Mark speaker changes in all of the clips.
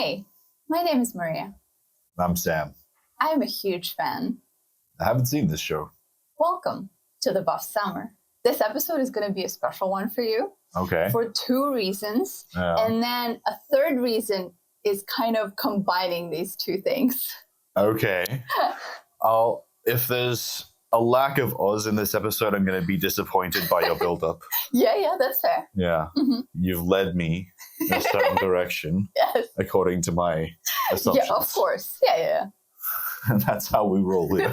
Speaker 1: Hey, my name is Maria.
Speaker 2: I'm Sam.
Speaker 1: I'm a huge fan.
Speaker 2: I haven't seen this show.
Speaker 1: Welcome to the Buff Summer. This episode is going to be a special one for you.
Speaker 2: Okay.
Speaker 1: For two reasons.
Speaker 2: Yeah.
Speaker 1: And then a third reason is kind of combining these two things.
Speaker 2: Okay. If there's a lack of Oz in this episode, I'm going to be disappointed by your build-up.
Speaker 1: Yeah, that's fair.
Speaker 2: Yeah. Mm-hmm. You've led me in a certain direction.
Speaker 1: Yes.
Speaker 2: According to my assumptions.
Speaker 1: Yeah, of course. Yeah.
Speaker 2: And that's how we roll here.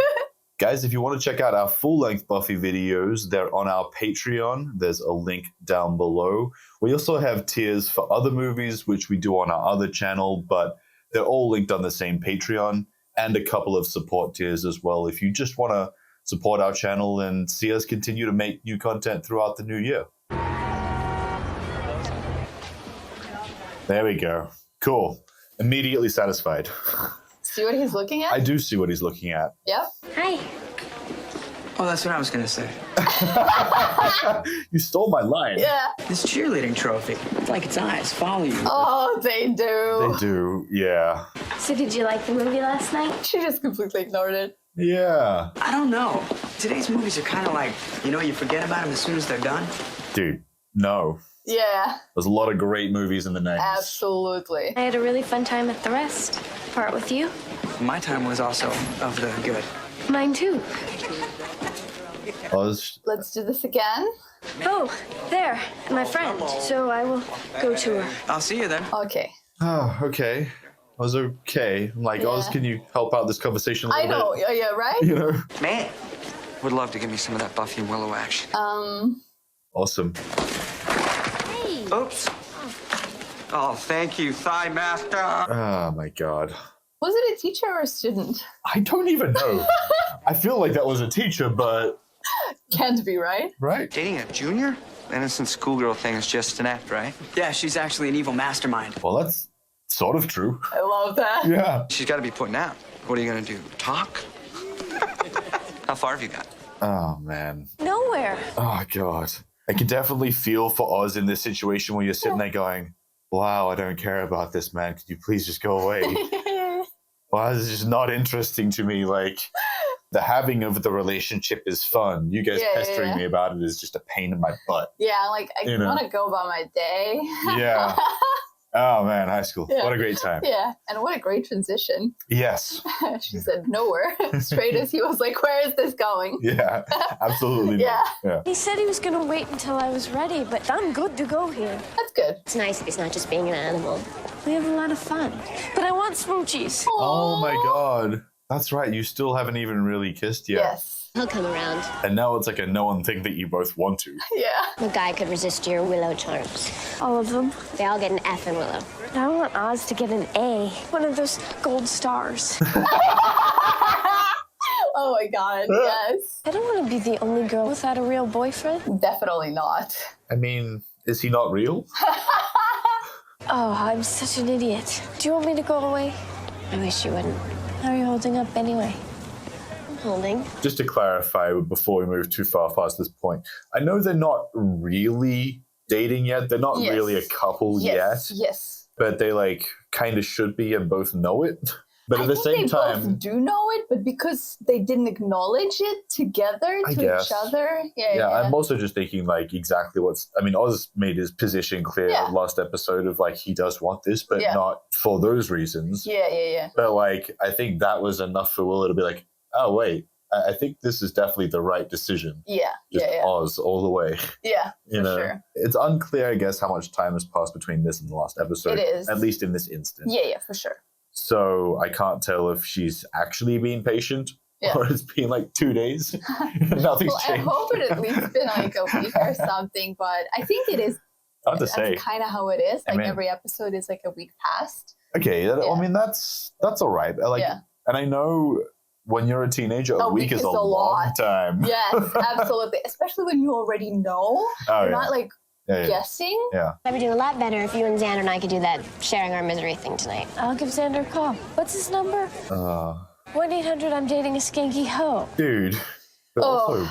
Speaker 2: Guys, if you want to check out our full-length Buffy videos, they're on our Patreon. There's a link down below. We also have tiers for other movies, which we do on our other channel, but they're all linked on the same Patreon, and a couple of support tiers as well if you just want to support our channel and see us continue to make new content throughout the new year. There we go. Cool. Immediately satisfied.
Speaker 1: See what he's looking at?
Speaker 2: I do see what he's looking at.
Speaker 1: Yep.
Speaker 3: Hi.
Speaker 4: Oh, that's what I was going to say.
Speaker 2: You stole my line.
Speaker 1: Yeah.
Speaker 4: This cheerleading trophy. It's like its eyes follow you.
Speaker 1: Oh, they do.
Speaker 2: They do, yeah.
Speaker 3: So did you like the movie last night?
Speaker 1: She just completely ignored it.
Speaker 2: Yeah.
Speaker 4: I don't know. Today's movies are kind of like, you forget about them as soon as they're done.
Speaker 2: Dude, no.
Speaker 1: Yeah.
Speaker 2: There's a lot of great movies in the 90s.
Speaker 1: Absolutely.
Speaker 3: I had a really fun time at the rest. Part with you.
Speaker 4: My time was also of the good.
Speaker 3: Mine too.
Speaker 2: Oz.
Speaker 1: Let's do this again.
Speaker 3: Oh, there. My friend. So I will go to her.
Speaker 4: I'll see you then.
Speaker 1: Okay.
Speaker 2: Oh, okay. Oz, okay. I'm like,
Speaker 1: Yeah.
Speaker 2: Oz, can you help out this conversation a little
Speaker 1: I know.
Speaker 2: bit?
Speaker 1: Yeah, right?
Speaker 2: You know?
Speaker 4: Man, would love to give me some of that Buffy and Willow action.
Speaker 2: Awesome.
Speaker 3: Hey.
Speaker 4: Oops. Oh, thank you, Thigh Master.
Speaker 2: Oh, my God.
Speaker 1: Was it a teacher or a student?
Speaker 2: I don't even know. I feel like that was a teacher, but...
Speaker 1: Can't be, right?
Speaker 2: Right.
Speaker 4: Dating a junior? Innocent schoolgirl thing is just an act, right? Yeah, she's actually an evil mastermind.
Speaker 2: Well, that's sort of true.
Speaker 1: I love that.
Speaker 2: Yeah.
Speaker 4: She's got to be putting out. What are you going to do? Talk? How far have you got?
Speaker 2: Oh, man.
Speaker 3: Nowhere.
Speaker 2: Oh, God. I can definitely feel for Oz in this situation where you're sitting there going, wow, I don't care about this, man. Could you please just go away? Well, this is just not interesting to me. Like, the having of the relationship is fun. You guys pestering me about it is just a pain in my butt.
Speaker 1: Yeah, like, I want to go about my day.
Speaker 2: Yeah. Oh, man, high school.
Speaker 1: Yeah.
Speaker 2: What a great time.
Speaker 1: Yeah, and what a great transition.
Speaker 2: Yes.
Speaker 1: She said nowhere. Straight as he was like, where is this going?
Speaker 2: Yeah, absolutely.
Speaker 1: Yeah.
Speaker 2: Yeah.
Speaker 3: He said he was going to wait until I was ready, but I'm good to go here.
Speaker 1: That's good.
Speaker 3: It's nice if he's not just being an animal. We have a lot of fun. But I want smoochies.
Speaker 2: Oh, my God. That's right. You still haven't even really kissed yet.
Speaker 1: Yes.
Speaker 3: He'll come around.
Speaker 2: And now it's like a known thing that you both want to.
Speaker 1: Yeah.
Speaker 3: No guy could resist your Willow charms. All of them? They all get an F in Willow. I want Oz to get an A. One of those gold stars.
Speaker 1: Oh my God, yes.
Speaker 3: I don't want to be the only girl without a real boyfriend.
Speaker 1: Definitely not.
Speaker 2: I mean, is he not real?
Speaker 3: Oh, I'm such an idiot. Do you want me to go away? I wish you wouldn't. How are you holding up anyway? I'm holding.
Speaker 2: Just to clarify before we move too far past this point, I know they're not really dating yet. They're not really a couple yet.
Speaker 1: Yes.
Speaker 2: But they like kind of should be and both know it. But at the same
Speaker 1: they
Speaker 2: time,
Speaker 1: both do know it, but because they didn't acknowledge it together to each other. Yeah.
Speaker 2: I'm also just thinking like exactly Oz made his position clear last episode of like he does want this, but not for those reasons.
Speaker 1: Yeah.
Speaker 2: But like I think that was enough for Willow to be like, oh wait, I think this is definitely the right decision.
Speaker 1: Yeah.
Speaker 2: Just Oz all the way.
Speaker 1: Yeah,
Speaker 2: you know,
Speaker 1: sure.
Speaker 2: It's unclear, I guess, how much time has passed between this and the last episode.
Speaker 1: It is.
Speaker 2: At least in this instance.
Speaker 1: Yeah, for sure.
Speaker 2: So I can't tell if she's actually being patient or it's been like 2 days. Nothing's changed.
Speaker 1: I hope it at least been like a week or something, but I think it is.
Speaker 2: Hard to say.
Speaker 1: That's kind of how it is. Like every episode is like a week past.
Speaker 2: Okay, I mean that's all right. And I know when you're a teenager, a week is a long time.
Speaker 1: Yes, absolutely. Especially when you already know. You're not like guessing.
Speaker 2: Yeah.
Speaker 5: I would do a lot better if you and Xander and I could do that sharing our misery thing tonight.
Speaker 3: I'll give Xander a call. What's his number? 1-800 I'm dating a skanky hoe.
Speaker 2: Dude. But also,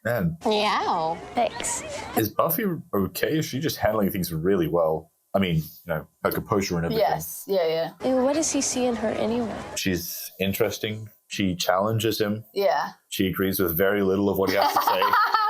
Speaker 2: man.
Speaker 5: Meow.
Speaker 3: Thanks.
Speaker 2: Is Buffy okay? Is she just handling things really well? I mean, her composure and everything.
Speaker 1: Yes, yeah.
Speaker 3: Ew, what does he see in her anyway?
Speaker 2: She's interesting. She challenges him.
Speaker 1: Yeah.
Speaker 2: She agrees with very little of what he has to say.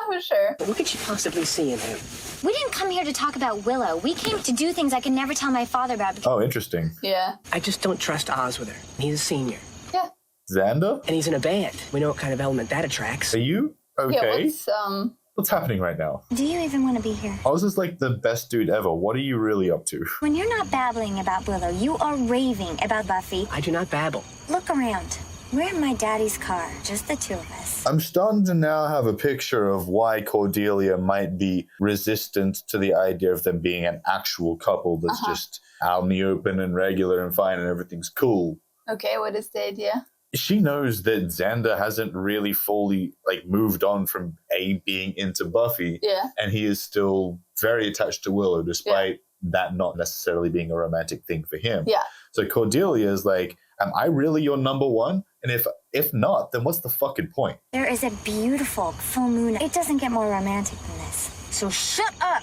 Speaker 1: For sure.
Speaker 6: What could she possibly see in him?
Speaker 7: We didn't come here to talk about Willow. We came to do things I could never tell my father about.
Speaker 2: Oh, interesting.
Speaker 1: Yeah.
Speaker 6: I just don't trust Oz with her. He's a senior.
Speaker 1: Yeah.
Speaker 2: Xander?
Speaker 6: And he's in a band. We know what kind of element that attracts.
Speaker 2: Are you okay?
Speaker 1: Yeah,
Speaker 2: What's happening right now?
Speaker 7: Do you even want to be here?
Speaker 2: Oz is like the best dude ever. What are you really up to?
Speaker 7: When you're not babbling about Willow, you are raving about Buffy.
Speaker 6: I do not babble.
Speaker 7: Look around. We're in my daddy's car, just the two of us.
Speaker 2: I'm starting to now have a picture of why Cordelia might be resistant to the idea of them being an actual couple that's just out in the open and regular and fine and everything's cool.
Speaker 1: Okay, what is the idea?
Speaker 2: She knows that Xander hasn't really fully moved on from being into Buffy.
Speaker 1: Yeah.
Speaker 2: And he is still very attached to Willow, despite that not necessarily being a romantic thing for him.
Speaker 1: Yeah.
Speaker 2: So Cordelia is like, am I really your number one? And if not, then what's the fucking point?
Speaker 7: There is a beautiful full moon. It doesn't get more romantic than this. So shut up!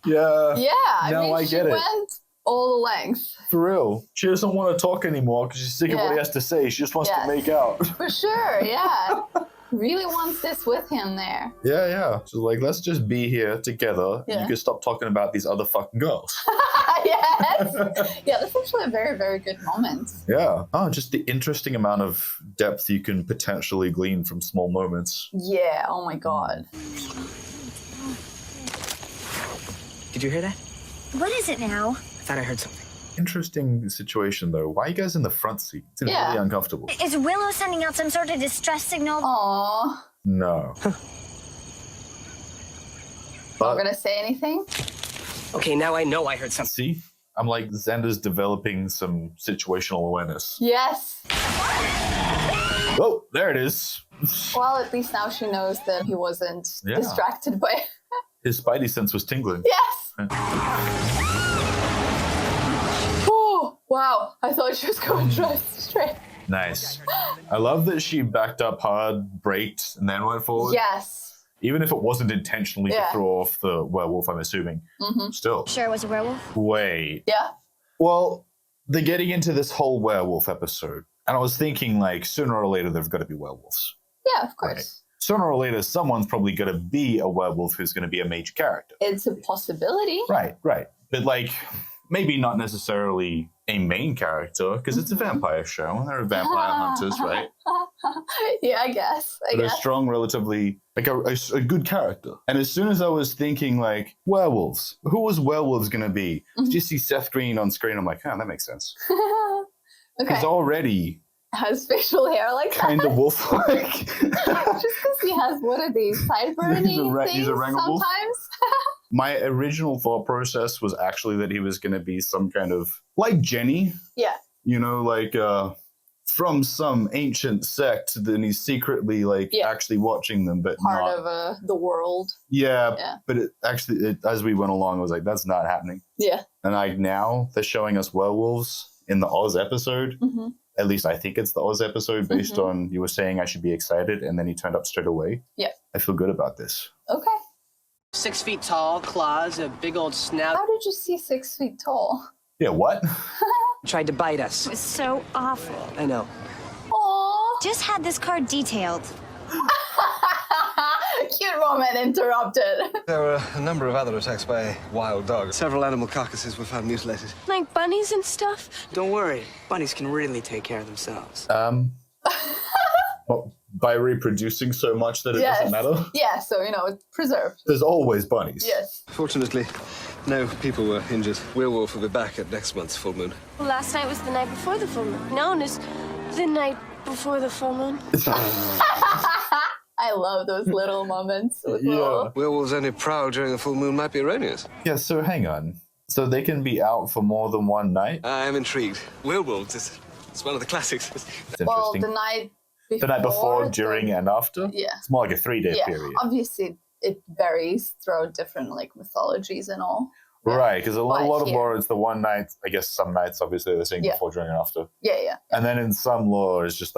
Speaker 2: Yeah.
Speaker 1: Yeah,
Speaker 2: I
Speaker 1: she
Speaker 2: get it.
Speaker 1: went all the lengths.
Speaker 2: For real. She doesn't want to talk anymore because she's sick of what he has to say. She just wants to make out.
Speaker 1: For sure, yeah. Really wants this with him there.
Speaker 2: Yeah. She's like, let's just be here together.
Speaker 1: Yeah.
Speaker 2: You can stop talking about these other fucking girls.
Speaker 1: Yes. Yeah, that's actually a very, very good moment.
Speaker 2: Yeah. Oh, just the interesting amount of depth you can potentially glean from small moments.
Speaker 1: Yeah, oh my god.
Speaker 6: Did you hear that?
Speaker 7: What is it now?
Speaker 6: I thought I heard something.
Speaker 2: Interesting situation, though. Why are you guys in the front seat? It's really uncomfortable.
Speaker 7: Is Willow sending out some sort of distress signal?
Speaker 1: Aww.
Speaker 2: No.
Speaker 1: Not gonna say anything?
Speaker 6: Okay, now I know I heard something.
Speaker 2: See? I'm like, Xander's developing some situational awareness.
Speaker 1: Yes.
Speaker 2: Oh, there it is.
Speaker 1: Well, at least now she knows that he wasn't distracted by...
Speaker 2: His spidey sense was tingling.
Speaker 1: Yes! Oh, wow. I thought she was going straight.
Speaker 2: Nice. I love that she backed up hard, braked, and then went forward.
Speaker 1: Yes.
Speaker 2: Even if it wasn't intentionally to throw off the werewolf, I'm assuming. Still.
Speaker 7: Sure it was a werewolf?
Speaker 2: Wait.
Speaker 1: Yeah.
Speaker 2: Well, they're getting into this whole werewolf episode. And I was thinking, sooner or later, there've got to be werewolves.
Speaker 1: Yeah, of course.
Speaker 2: Right. Sooner or later, someone's probably going to be a werewolf who's going to be a major character.
Speaker 1: It's a possibility.
Speaker 2: Right. But, maybe not necessarily a main character, because it's a vampire show, and there are vampire hunters, right?
Speaker 1: Yeah, I guess.
Speaker 2: But a strong, relatively, a good character. And as soon as I was thinking, werewolves, who was werewolves going to be? Did you see Seth Green on screen? I'm like, that makes sense. Because already...
Speaker 1: has facial hair like that.
Speaker 2: Kind of wolf-like.
Speaker 1: Just because he has one of these sideburny things
Speaker 2: he's a
Speaker 1: sometimes.
Speaker 2: My original thought process was actually that he was going to be some kind of, like Jenny.
Speaker 1: Yeah.
Speaker 2: From some ancient sect, then he's secretly, actually watching them, but
Speaker 1: part
Speaker 2: not.
Speaker 1: of the world.
Speaker 2: Yeah. But as we went along, I was like, that's not happening.
Speaker 1: Yeah.
Speaker 2: And now they're showing us werewolves in the Oz episode.
Speaker 1: Mm-hmm.
Speaker 2: At least I think it's the Oz episode based on you were saying I should be excited, and then he turned up straight away.
Speaker 1: Yeah.
Speaker 2: I feel good about this.
Speaker 1: Okay.
Speaker 6: 6 feet tall, claws, a big old snout.
Speaker 1: How did you see 6 feet tall?
Speaker 2: Yeah, what?
Speaker 6: Tried to bite us.
Speaker 7: It was so awful.
Speaker 6: I know.
Speaker 1: Aww.
Speaker 7: Just had this car detailed.
Speaker 1: Cute moment interrupted.
Speaker 8: There were a number of other attacks by wild dogs. Several animal carcasses were found mutilated.
Speaker 3: Like bunnies and stuff?
Speaker 4: Don't worry. Bunnies can really take care of themselves.
Speaker 2: Well, by reproducing so much that it doesn't matter?
Speaker 1: Yeah, so, it's preserved.
Speaker 2: There's always bunnies.
Speaker 1: Yes.
Speaker 8: Fortunately, no people were injured. Werewolf will be back at next month's full moon.
Speaker 3: Well, last night was the night before the full moon. Known as the night before the full moon.
Speaker 1: I love those little moments. With little...
Speaker 8: Werewolves only prowl during a full moon might be erroneous.
Speaker 2: Yeah, so hang on. So they can be out for more than one night?
Speaker 8: I am intrigued. Werewolves, it's one of the classics.
Speaker 2: It's
Speaker 1: Well,
Speaker 2: interesting.
Speaker 1: the night before,
Speaker 2: during, and after?
Speaker 1: Yeah.
Speaker 2: It's more like a 3-day period.
Speaker 1: Obviously, it varies throughout different, mythologies and all.
Speaker 2: Right, because a lot of
Speaker 1: here-
Speaker 2: lore is the one night, I guess some nights, obviously, they're saying before, during, and after.
Speaker 1: Yeah.
Speaker 2: And then in some lore, it's just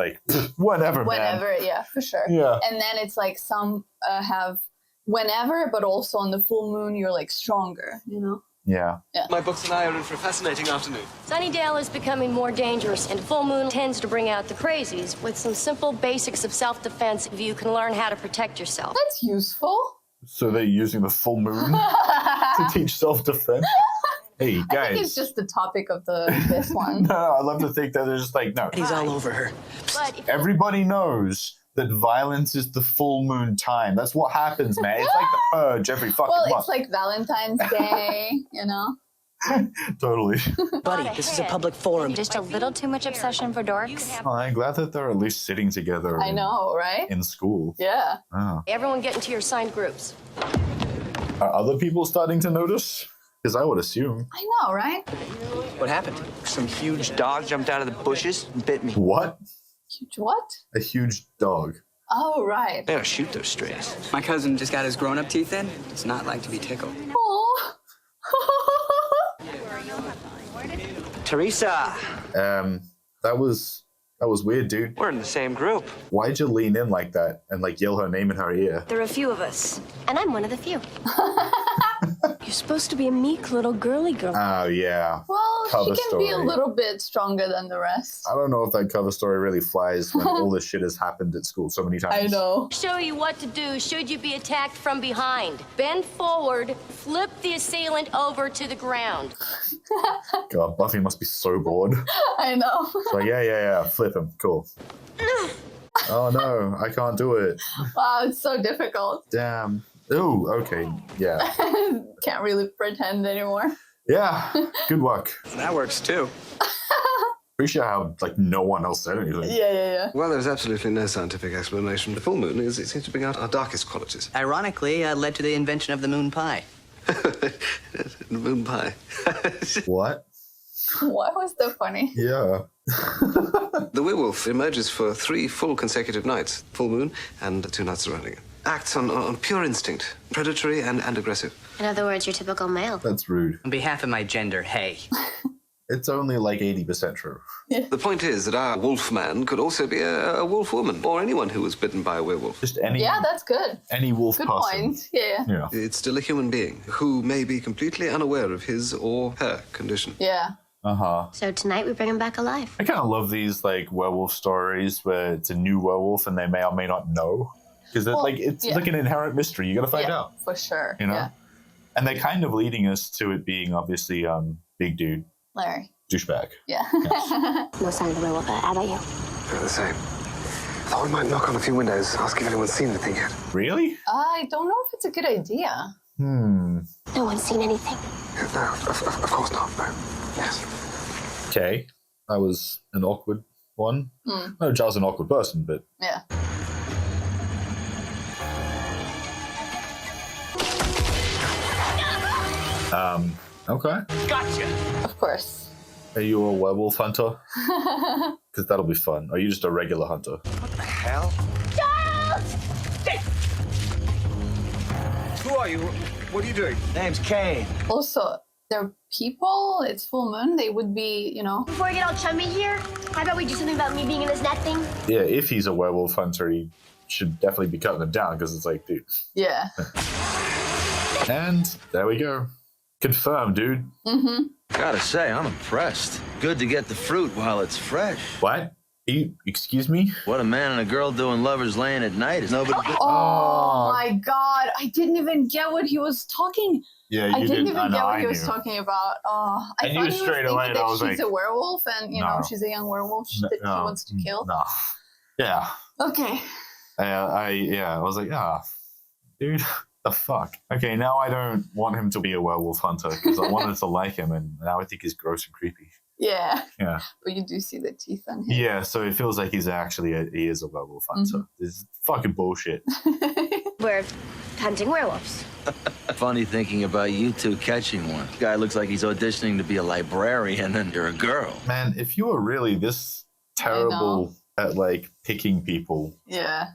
Speaker 2: whenever, man.
Speaker 1: Whenever, yeah, for sure.
Speaker 2: Yeah.
Speaker 1: And then it's some have whenever, but also on the full moon, you're stronger,
Speaker 2: Yeah.
Speaker 8: My books and I are in for a fascinating afternoon.
Speaker 3: Sunnydale is becoming more dangerous, and full moon tends to bring out the crazies. With some simple basics of self-defense, you can learn how to protect yourself.
Speaker 1: That's useful.
Speaker 2: So they're using the full moon to teach self-defense? Hey, guys.
Speaker 1: I think it's just the topic of this one.
Speaker 2: No, I love to think that they're just like, no.
Speaker 6: He's all over her.
Speaker 3: But if
Speaker 2: Everybody knows that violence is the full moon time. That's what happens, man. It's like the purge every fucking
Speaker 1: Well,
Speaker 2: month.
Speaker 1: it's like Valentine's Day, you know?
Speaker 2: Totally.
Speaker 6: Buddy, this is a public forum.
Speaker 7: Just a little too much obsession for dorks.
Speaker 2: Oh, I'm glad that they're at least sitting together.
Speaker 1: I know, right?
Speaker 2: In school.
Speaker 1: Yeah.
Speaker 2: Oh.
Speaker 3: everyone get into your assigned groups.
Speaker 2: Are other people starting to notice? Because I would assume.
Speaker 1: I know, right?
Speaker 4: What happened? Some huge dog jumped out of the bushes and bit me.
Speaker 2: What?
Speaker 1: Huge what?
Speaker 2: A huge dog.
Speaker 1: Oh, right.
Speaker 4: They don't shoot those strays.
Speaker 6: My cousin just got his grown-up teeth in. It's not like to be tickled.
Speaker 1: Oh.
Speaker 4: Teresa,
Speaker 2: That was weird, dude.
Speaker 4: we're in the same group.
Speaker 2: Why'd you lean in like that and like yell her name in her ear?
Speaker 3: There are a few of us.
Speaker 5: And I'm one of the few.
Speaker 3: You're supposed to be a meek little girly girl.
Speaker 2: Oh, yeah.
Speaker 1: Well,
Speaker 2: Cover
Speaker 1: she can be a
Speaker 2: story.
Speaker 1: little bit stronger than the rest.
Speaker 2: I don't know if that cover story really flies when all this shit has happened at school so many times.
Speaker 1: I know.
Speaker 3: Show you what to do should you be attacked from behind. Bend forward, flip the assailant over to the ground.
Speaker 2: God, Buffy must be so bored.
Speaker 1: I know.
Speaker 2: So yeah, flip him. Cool. Oh no, I can't do it.
Speaker 1: Wow, it's so difficult.
Speaker 2: Damn. Ooh, okay. Yeah.
Speaker 1: Can't really pretend anymore.
Speaker 2: Yeah. Good work.
Speaker 4: That works too.
Speaker 2: Appreciate how like no one else said anything.
Speaker 1: Yeah.
Speaker 8: Well, there's absolutely no scientific explanation. The full moon it seems to bring out our darkest qualities.
Speaker 6: Ironically, led to the invention of the moon pie.
Speaker 8: Moon pie.
Speaker 2: What?
Speaker 1: Why was that funny?
Speaker 2: Yeah.
Speaker 8: The werewolf emerges for 3 full consecutive nights, full moon, and 2 nights surrounding it. Acts on pure instinct, predatory and aggressive.
Speaker 5: In other words, your typical male.
Speaker 2: That's rude.
Speaker 6: On behalf of my gender, hey.
Speaker 2: It's only like 80% true.
Speaker 8: The point is that our wolf man could also be a wolf woman, or anyone who was bitten by a werewolf.
Speaker 2: Just any
Speaker 1: Yeah, that's good.
Speaker 2: any wolf
Speaker 1: Good
Speaker 2: person.
Speaker 1: point. Yeah.
Speaker 2: Yeah.
Speaker 8: It's still a human being who may be completely unaware of his or her condition.
Speaker 1: Yeah.
Speaker 2: Uh-huh.
Speaker 5: So tonight we bring him back alive.
Speaker 2: I kind of love these like werewolf stories where it's a new werewolf and they may or may not know. Because it's like an inherent mystery. You got to find out.
Speaker 1: For sure.
Speaker 2: You know?
Speaker 1: Yeah.
Speaker 2: And they're kind of leading us to it being obviously big dude,
Speaker 1: Larry.
Speaker 2: douchebag.
Speaker 1: Yeah.
Speaker 5: No sign of the werewolf. How about you?
Speaker 8: They're the same. Thought we might knock on a few windows, ask if anyone's seen anything yet.
Speaker 2: Really?
Speaker 1: I don't know if it's a good idea.
Speaker 5: No one's seen anything.
Speaker 8: No, of course not, no. Yes.
Speaker 2: Okay. That was an awkward one. No, Giles is an awkward person, but
Speaker 1: Yeah.
Speaker 2: okay.
Speaker 1: Of course.
Speaker 2: Are you a werewolf hunter? Because that'll be fun. Or are you just a regular hunter?
Speaker 4: Hell?
Speaker 9: Who are you? What are you doing?
Speaker 4: Name's Kane.
Speaker 1: Also, they're people. It's full moon. They would be, you know.
Speaker 5: Before we get all chummy here, how about we do something about me being in this net thing?
Speaker 2: Yeah, if he's a werewolf hunter, he should definitely be cutting them down because it's like, dude.
Speaker 1: Yeah.
Speaker 2: And there we go. Confirmed, dude.
Speaker 1: Mm-hmm.
Speaker 9: Gotta say, I'm impressed. Good to get the fruit while it's fresh.
Speaker 2: What? Excuse me?
Speaker 9: What a man and a girl doing lovers laying at night is nobody.
Speaker 1: Oh my God! I didn't even get what he was talking.
Speaker 2: Yeah, you
Speaker 1: I didn't even get what
Speaker 2: I
Speaker 1: he was
Speaker 2: knew.
Speaker 1: talking about. Oh, I
Speaker 2: I
Speaker 1: thought
Speaker 2: knew
Speaker 1: he
Speaker 2: straight
Speaker 1: was
Speaker 2: away,
Speaker 1: thinking
Speaker 2: and I
Speaker 1: that
Speaker 2: was
Speaker 1: she's
Speaker 2: like,
Speaker 1: a werewolf, and you know
Speaker 2: no.
Speaker 1: she's a young werewolf that he wants to kill.
Speaker 2: No. Yeah.
Speaker 1: Okay.
Speaker 2: I was like, dude, the fuck. Okay, now I don't want him to be a werewolf hunter because I wanted to like him, and now I think he's gross and creepy.
Speaker 1: Yeah.
Speaker 2: Yeah.
Speaker 1: But you do see the teeth on him.
Speaker 2: Yeah, so it feels like he is a werewolf hunter. This is fucking bullshit.
Speaker 5: We're hunting werewolves.
Speaker 9: Funny thinking about you two catching one. Guy looks like he's auditioning to be a librarian and you're a girl.
Speaker 2: Man, if you were really this terrible at like picking people,
Speaker 1: Yeah.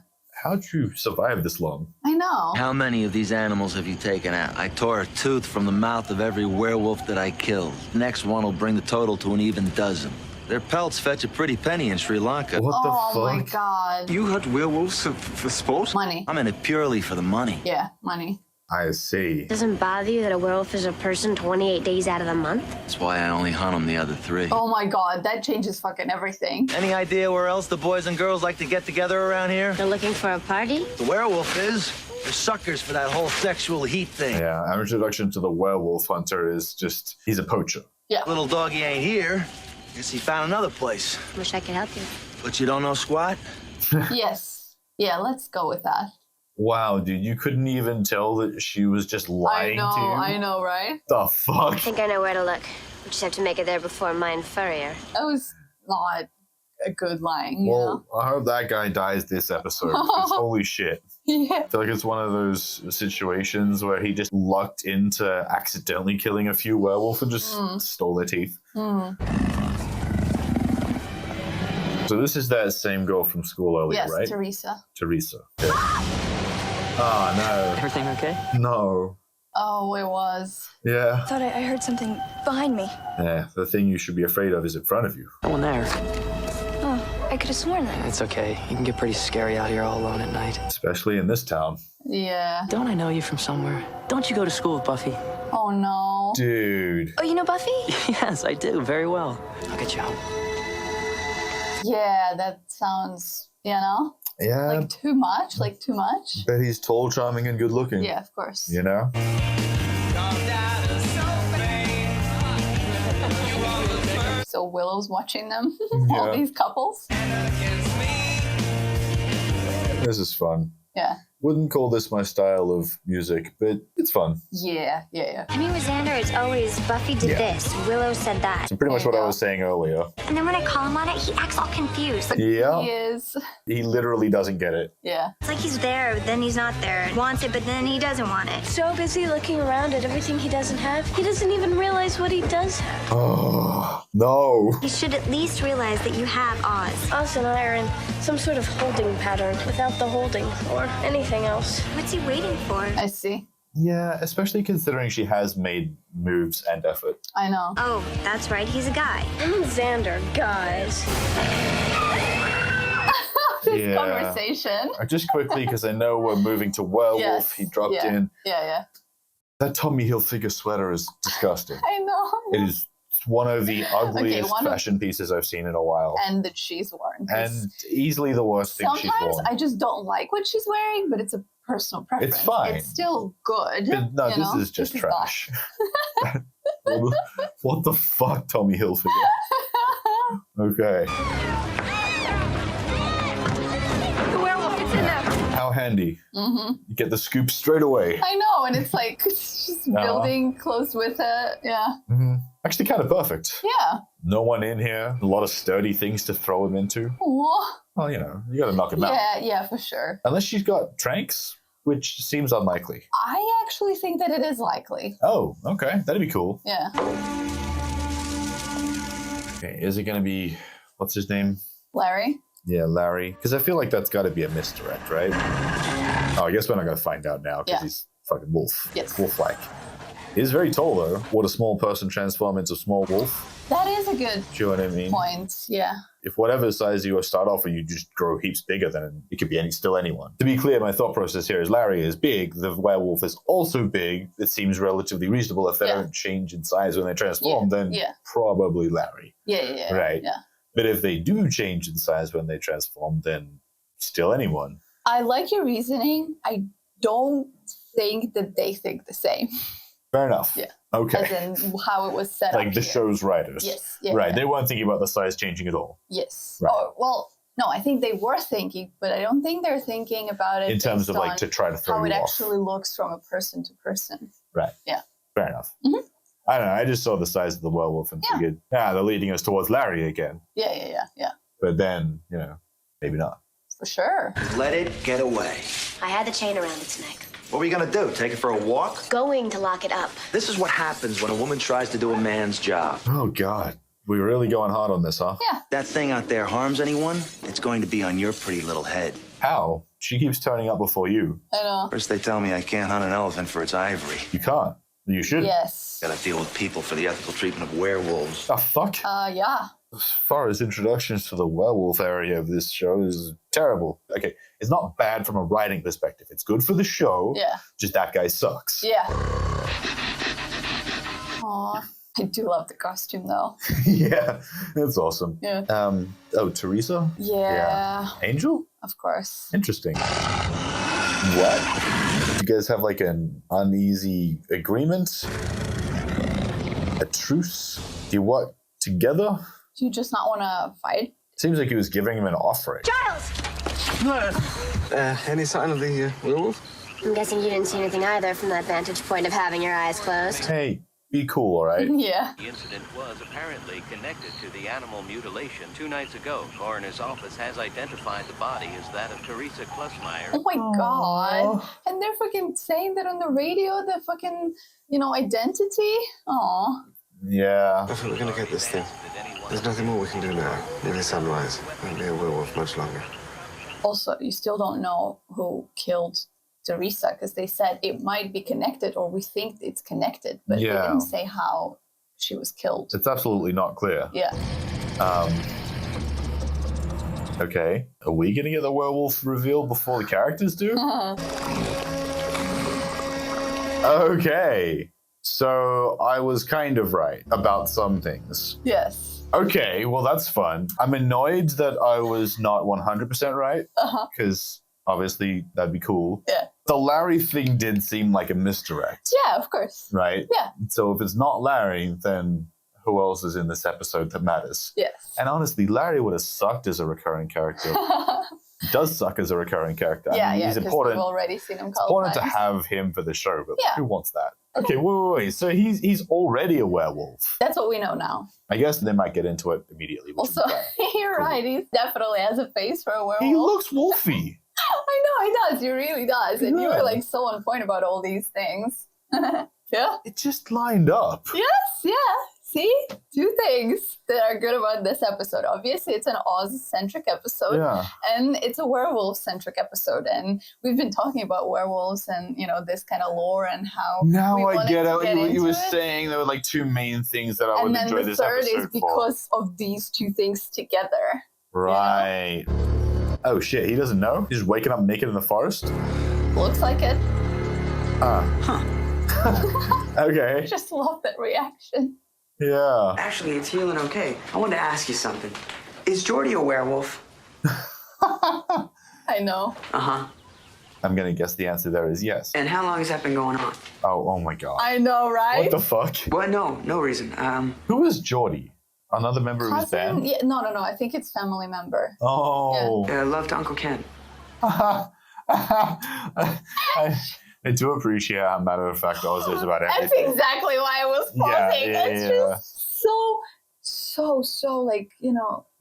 Speaker 2: how'd you survive this long?
Speaker 1: I know.
Speaker 9: How many of these animals have you taken out? I tore a tooth from the mouth of every werewolf that I killed. Next one will bring the total to an even dozen. Their pelts fetch a pretty penny in Sri Lanka.
Speaker 2: What the
Speaker 1: Oh
Speaker 2: fuck?
Speaker 1: my God.
Speaker 8: You hunt werewolves for sport?
Speaker 1: Money.
Speaker 9: I'm in it purely for the money.
Speaker 1: Yeah, money.
Speaker 2: I see.
Speaker 5: Doesn't bother you that a werewolf is a person 28 days out of the month?
Speaker 9: That's why I only hunt them the other 3.
Speaker 1: Oh my god, that changes fucking everything.
Speaker 9: Any idea where else the boys and girls like to get together around here?
Speaker 5: They're looking for a party?
Speaker 9: The werewolf is. They're suckers for that whole sexual heat thing.
Speaker 2: Yeah, our introduction to the werewolf hunter is just, he's a poacher.
Speaker 1: Yeah.
Speaker 9: Little doggy ain't here. Guess he found another place.
Speaker 5: Wish I could help you.
Speaker 9: But you don't know squat?
Speaker 1: Yes. Yeah, let's go with that.
Speaker 2: Wow, dude, you couldn't even tell that she was just lying to you?
Speaker 1: I know, right?
Speaker 2: The fuck?
Speaker 5: I think I know where to look. We just have to make it there before mine furrier.
Speaker 1: That was not a good lying, you
Speaker 2: Well,
Speaker 1: know?
Speaker 2: I hope that guy dies this episode, because holy shit.
Speaker 1: Yeah.
Speaker 2: I feel like it's one of those situations where he just lucked into accidentally killing a few werewolves and just stole their teeth. So this is that same girl from school earlier,
Speaker 1: Yes,
Speaker 2: right?
Speaker 1: Teresa.
Speaker 2: Yeah. Oh, no.
Speaker 6: Everything okay?
Speaker 2: No.
Speaker 1: Oh, it was.
Speaker 2: Yeah.
Speaker 7: I thought I heard something behind me.
Speaker 2: Yeah, the thing you should be afraid of is in front of you.
Speaker 6: No one there.
Speaker 7: Oh, I could have sworn that.
Speaker 6: It's okay. You can get pretty scary out here all alone at night.
Speaker 2: Especially in this town.
Speaker 1: Yeah.
Speaker 6: Don't I know you from somewhere? Don't you go to school with Buffy?
Speaker 1: Oh, no.
Speaker 2: Dude.
Speaker 7: Oh, you know Buffy?
Speaker 6: Yes, I do. Very well. I'll get you home.
Speaker 1: Yeah, that sounds, you know?
Speaker 2: Yeah.
Speaker 1: Like too much?
Speaker 2: Bet he's tall, charming, and good looking.
Speaker 1: Yeah, of course.
Speaker 2: You know?
Speaker 1: So Willow's watching them,
Speaker 2: Yeah.
Speaker 1: all these couples.
Speaker 2: This is fun.
Speaker 1: Yeah.
Speaker 2: Wouldn't call this my style of music, but it's fun.
Speaker 1: Yeah.
Speaker 5: I mean, with Xander, it's always Buffy did this, Willow said that.
Speaker 2: So pretty much
Speaker 1: There
Speaker 2: what
Speaker 1: you
Speaker 2: I
Speaker 1: go.
Speaker 2: was saying earlier.
Speaker 7: And then when I call him on it, he acts all confused.
Speaker 2: Yeah.
Speaker 1: He is.
Speaker 2: He literally doesn't get it.
Speaker 1: Yeah.
Speaker 7: It's like he's there, but then he's not there. Wants it, but then he doesn't want it.
Speaker 3: So busy looking around at everything he doesn't have, he doesn't even realize what he does have.
Speaker 2: Oh, no.
Speaker 7: You should at least realize that you have Oz.
Speaker 3: Us and I are in some sort of holding pattern without the holding or anything else.
Speaker 7: What's he waiting for?
Speaker 1: I see.
Speaker 2: Yeah, especially considering she has made moves and effort.
Speaker 1: I know.
Speaker 7: Oh, that's right, he's a guy.
Speaker 3: Him and Xander, guys.
Speaker 1: This conversation.
Speaker 2: Just quickly, because I know we're moving to werewolf.
Speaker 1: Yes.
Speaker 2: He dropped
Speaker 1: Yeah.
Speaker 2: in.
Speaker 1: Yeah.
Speaker 2: That Tommy Hilfiger sweater is disgusting.
Speaker 1: I know.
Speaker 2: It is one of the ugliest
Speaker 1: one of-
Speaker 2: fashion pieces I've seen in a while.
Speaker 1: And that she's worn. 'Cause
Speaker 2: And easily the worst thing she's
Speaker 1: sometimes
Speaker 2: worn.
Speaker 1: I just don't like what she's wearing, but it's a personal preference.
Speaker 2: It's fine.
Speaker 1: It's still good.
Speaker 2: No,
Speaker 1: you
Speaker 2: this
Speaker 1: know?
Speaker 2: is just
Speaker 1: This
Speaker 2: trash. What the fuck, Tommy Hilfiger? Okay.
Speaker 1: The werewolf, it's in there.
Speaker 2: How handy.
Speaker 1: Mm-hmm.
Speaker 2: You get the scoop straight away.
Speaker 1: I know, and it's like it's just building close with it. Yeah.
Speaker 2: Mm-hmm. Actually, kind of perfect.
Speaker 1: Yeah.
Speaker 2: No one in here. A lot of sturdy things to throw him into.
Speaker 1: Aw.
Speaker 2: Well, you know, you got to knock him out.
Speaker 1: Yeah, for sure.
Speaker 2: Unless she's got tranks, which seems unlikely.
Speaker 1: I actually think that it is likely.
Speaker 2: Oh, okay. That'd be cool.
Speaker 1: Yeah.
Speaker 2: Okay, is it going to be, what's his name?
Speaker 1: Larry?
Speaker 2: Yeah, Larry. Because I feel like that's got to be a misdirect, right? Oh, I guess we're not going to find out now because he's fucking wolf.
Speaker 1: Yes.
Speaker 2: Wolf-like. He's very tall, though. Would a small person transform into a small wolf?
Speaker 1: That is a good
Speaker 2: Do you know what I mean?
Speaker 1: point. Yeah.
Speaker 2: If whatever size you start off with, you just grow heaps bigger, then it could be still anyone. To be clear, my thought process here is Larry is big. The werewolf is also big. It seems relatively reasonable. If they don't change in size when they transform, then probably Larry.
Speaker 1: Yeah.
Speaker 2: Right.
Speaker 1: Yeah.
Speaker 2: But if they do change in size when they transform, then still anyone.
Speaker 1: I like your reasoning. I don't think that they think the same.
Speaker 2: Fair enough.
Speaker 1: Yeah.
Speaker 2: Okay.
Speaker 1: As in how it was set up.
Speaker 2: Like the
Speaker 1: here.
Speaker 2: show's writers.
Speaker 1: Yes. Yeah,
Speaker 2: right.
Speaker 1: yeah.
Speaker 2: They weren't thinking about the size changing at all.
Speaker 1: Yes.
Speaker 2: Right.
Speaker 1: Oh, well, no, I think they were thinking, but I don't think they're thinking about it
Speaker 2: In terms of
Speaker 1: based
Speaker 2: like
Speaker 1: on
Speaker 2: to try to throw
Speaker 1: how
Speaker 2: you
Speaker 1: it
Speaker 2: off.
Speaker 1: actually looks from a person to person.
Speaker 2: Right.
Speaker 1: Yeah.
Speaker 2: Fair enough.
Speaker 1: Mhm.
Speaker 2: I don't know. I just saw the size of the werewolf and figured, they're leading us towards Larry again.
Speaker 1: Yeah.
Speaker 2: But then, maybe not.
Speaker 1: For sure.
Speaker 9: Let it get away.
Speaker 5: I had the chain around its neck.
Speaker 9: What were you gonna do? Take it for a walk?
Speaker 5: Going to lock it up.
Speaker 9: This is what happens when a woman tries to do a man's job.
Speaker 2: Oh, God. We're really going hard on this, huh?
Speaker 1: Yeah.
Speaker 9: That thing out there harms anyone, it's going to be on your pretty little head.
Speaker 2: How? She keeps turning up before you.
Speaker 1: I know.
Speaker 9: First they tell me I can't hunt an elephant for its ivory.
Speaker 2: You can't. You shouldn't.
Speaker 1: Yes.
Speaker 9: Gotta deal with people for the ethical treatment of werewolves.
Speaker 2: The fuck?
Speaker 1: Yeah.
Speaker 2: as far as introductions to the werewolf area of this show is terrible. Okay, it's not bad from a writing perspective. It's good for the show.
Speaker 1: Yeah.
Speaker 2: Just that guy sucks.
Speaker 1: Yeah. Aw. I do love the costume though.
Speaker 2: Yeah, that's awesome.
Speaker 1: Yeah.
Speaker 2: Teresa?
Speaker 1: Yeah.
Speaker 2: Angel?
Speaker 1: Of course.
Speaker 2: Interesting. What? You guys have like an uneasy agreement? A truce? Do you work together?
Speaker 1: Do you just not want to fight?
Speaker 2: Seems like he was giving him an offering.
Speaker 7: Giles!
Speaker 8: Any sign of the werewolf?
Speaker 5: I'm guessing you didn't see anything either from that vantage point of having your eyes closed.
Speaker 2: Hey, be cool, all right?
Speaker 1: Yeah.
Speaker 10: The incident was apparently connected to the animal mutilation 2 nights ago. Coroner's office has identified the body as that of Teresa Klusmeyer.
Speaker 1: Oh my God. And they're fucking saying that on the radio, the fucking, identity. Aw.
Speaker 2: Yeah.
Speaker 8: I think we're gonna get this thing. There's nothing more we can do now. Nearly sunrise. Won't be a werewolf much longer.
Speaker 1: Also, you still don't know who killed Teresa because they said it might be connected or we think it's connected, but they didn't say how she was killed.
Speaker 2: It's absolutely not clear.
Speaker 1: Yeah.
Speaker 2: Okay. Are we going to get the werewolf revealed before the characters do? Okay. So I was kind of right about some things.
Speaker 1: Yes.
Speaker 2: Okay, well, that's fun. I'm annoyed that I was not 100% right because obviously that'd be cool.
Speaker 1: Yeah.
Speaker 2: The Larry thing did seem like a misdirect.
Speaker 1: Yeah, of course.
Speaker 2: Right?
Speaker 1: Yeah.
Speaker 2: So if it's not Larry, then who else is in this episode that matters?
Speaker 1: Yes.
Speaker 2: And honestly, Larry would have sucked as a recurring character. He does suck as a recurring character.
Speaker 1: Yeah,
Speaker 2: I mean, he's important.
Speaker 1: We've already seen him.
Speaker 2: It's important to have him for the show, but
Speaker 1: Yeah.
Speaker 2: who wants that? Okay, wait. So he's already a werewolf.
Speaker 1: That's what we know now.
Speaker 2: I guess they might get into it immediately.
Speaker 1: Also, you're right. He definitely has a face for a werewolf.
Speaker 2: He looks wolfy.
Speaker 1: I know he does. He really does. And you were like so on point about all these things. Yeah.
Speaker 2: It just lined up.
Speaker 1: Yes. Yeah. See? 2 things that are good about this episode. Obviously, it's an Oz-centric episode.
Speaker 2: Yeah.
Speaker 1: And it's a werewolf-centric episode. And we've been talking about werewolves and, this kind of lore and how
Speaker 2: Now
Speaker 1: we
Speaker 2: I
Speaker 1: wanted
Speaker 2: get
Speaker 1: to
Speaker 2: out.
Speaker 1: get
Speaker 2: You were
Speaker 1: into it.
Speaker 2: saying there were like 2 main things that I would enjoy this episode
Speaker 1: And then the third is because of these 2 things together.
Speaker 2: for. Right. Oh, shit. He doesn't know? He's just waking up naked in the forest?
Speaker 1: Looks like it.
Speaker 2: Okay.
Speaker 1: I just love that reaction.
Speaker 2: Yeah.
Speaker 4: Actually, it's healing okay. I wanted to ask you something. Is Jordy a werewolf?
Speaker 1: I know.
Speaker 4: Uh-huh.
Speaker 2: I'm going to guess the answer there is yes.
Speaker 4: And how long has that been going on?
Speaker 2: Oh my God.
Speaker 1: I know, right?
Speaker 2: What the fuck?
Speaker 4: Well, no reason.
Speaker 2: Who is Jordy? Another member of his band?
Speaker 1: Yeah, no. I think it's family member.
Speaker 2: Oh.
Speaker 4: Loved Uncle Ken.
Speaker 2: I do appreciate how matter of fact Oz is about everything.
Speaker 1: That's exactly why I was pausing.
Speaker 2: Yeah.
Speaker 1: It's just so like,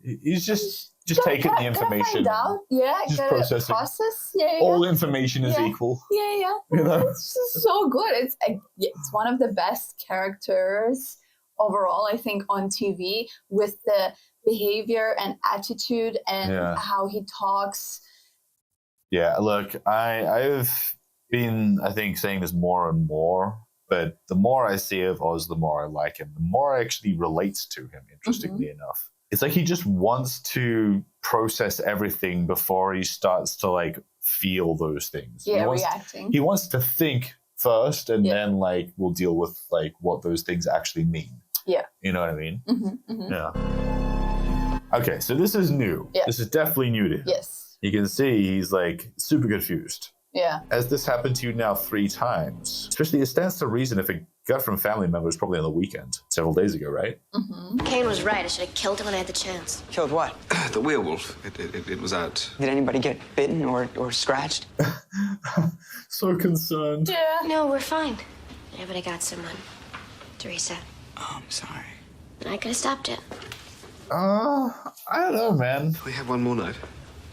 Speaker 2: He's just taking the information.
Speaker 1: Find out. Yeah,
Speaker 2: Just
Speaker 1: gotta
Speaker 2: processing.
Speaker 1: process. Yeah.
Speaker 2: All information is equal.
Speaker 1: Yeah. It's just so good. It's one of the best characters overall, I think, on TV with the behavior and attitude and how he talks.
Speaker 2: Yeah, look, I've been, I think, saying this more and more, but the more I see of Oz, the more I like him, the more I actually relates to him, interestingly enough. It's like he just wants to process everything before he starts to, like, feel those things.
Speaker 1: Yeah, reacting.
Speaker 2: He wants to think first, and then, like, we'll deal with, like, what those things actually mean.
Speaker 1: Yeah.
Speaker 2: You know what I mean? Yeah. Okay, so this is new.
Speaker 1: Yeah.
Speaker 2: This is definitely new to him.
Speaker 1: Yes.
Speaker 2: You can see he's, like, super confused.
Speaker 1: Yeah.
Speaker 2: As this happened to you now 3 times, especially it stands to reason if it got from family members probably on the weekend, several days ago, right?
Speaker 5: Kane was right. I should have killed him when I had the chance.
Speaker 4: Killed what?
Speaker 8: The werewolf. It was out.
Speaker 4: Did anybody get bitten or scratched?
Speaker 2: So concerned.
Speaker 1: Yeah.
Speaker 5: No, we're fine. Yeah, but I got someone. Teresa.
Speaker 4: Oh, I'm sorry.
Speaker 5: And I could have stopped it.
Speaker 2: I don't know, man.
Speaker 8: We have one more night.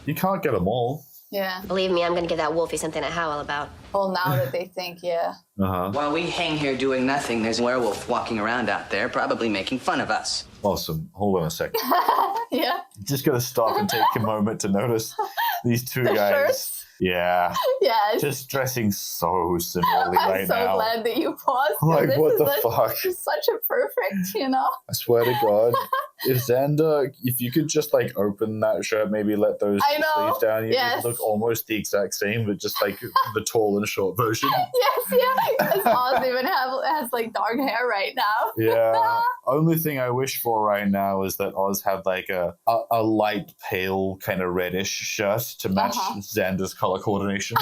Speaker 2: You can't get them all.
Speaker 1: Yeah.
Speaker 5: Believe me, I'm gonna give that Wolfie something to howl about.
Speaker 1: Well, now that they think, yeah.
Speaker 4: While we hang here doing nothing, there's a werewolf walking around out there, probably making fun of us.
Speaker 2: Awesome. Hold on a second.
Speaker 1: Yeah.
Speaker 2: Just gotta stop and take a moment to notice these 2
Speaker 1: The
Speaker 2: guys.
Speaker 1: shirts.
Speaker 2: Yeah.
Speaker 1: Yeah.
Speaker 2: Just dressing so similarly
Speaker 1: I'm
Speaker 2: right
Speaker 1: so
Speaker 2: now.
Speaker 1: glad that you paused.
Speaker 2: Like,
Speaker 1: This
Speaker 2: what
Speaker 1: is
Speaker 2: the fuck?
Speaker 1: Such a perfect,
Speaker 2: I swear to God. if Xander, if you could just like open that shirt, maybe let those sleeves down, you would look almost the exact same, but just like the tall and short version.
Speaker 1: Because Oz even has like dark hair right now.
Speaker 2: Yeah. Only thing I wish for right now is that Oz had like a light pale kind of reddish shirt to match Xander's color coordination.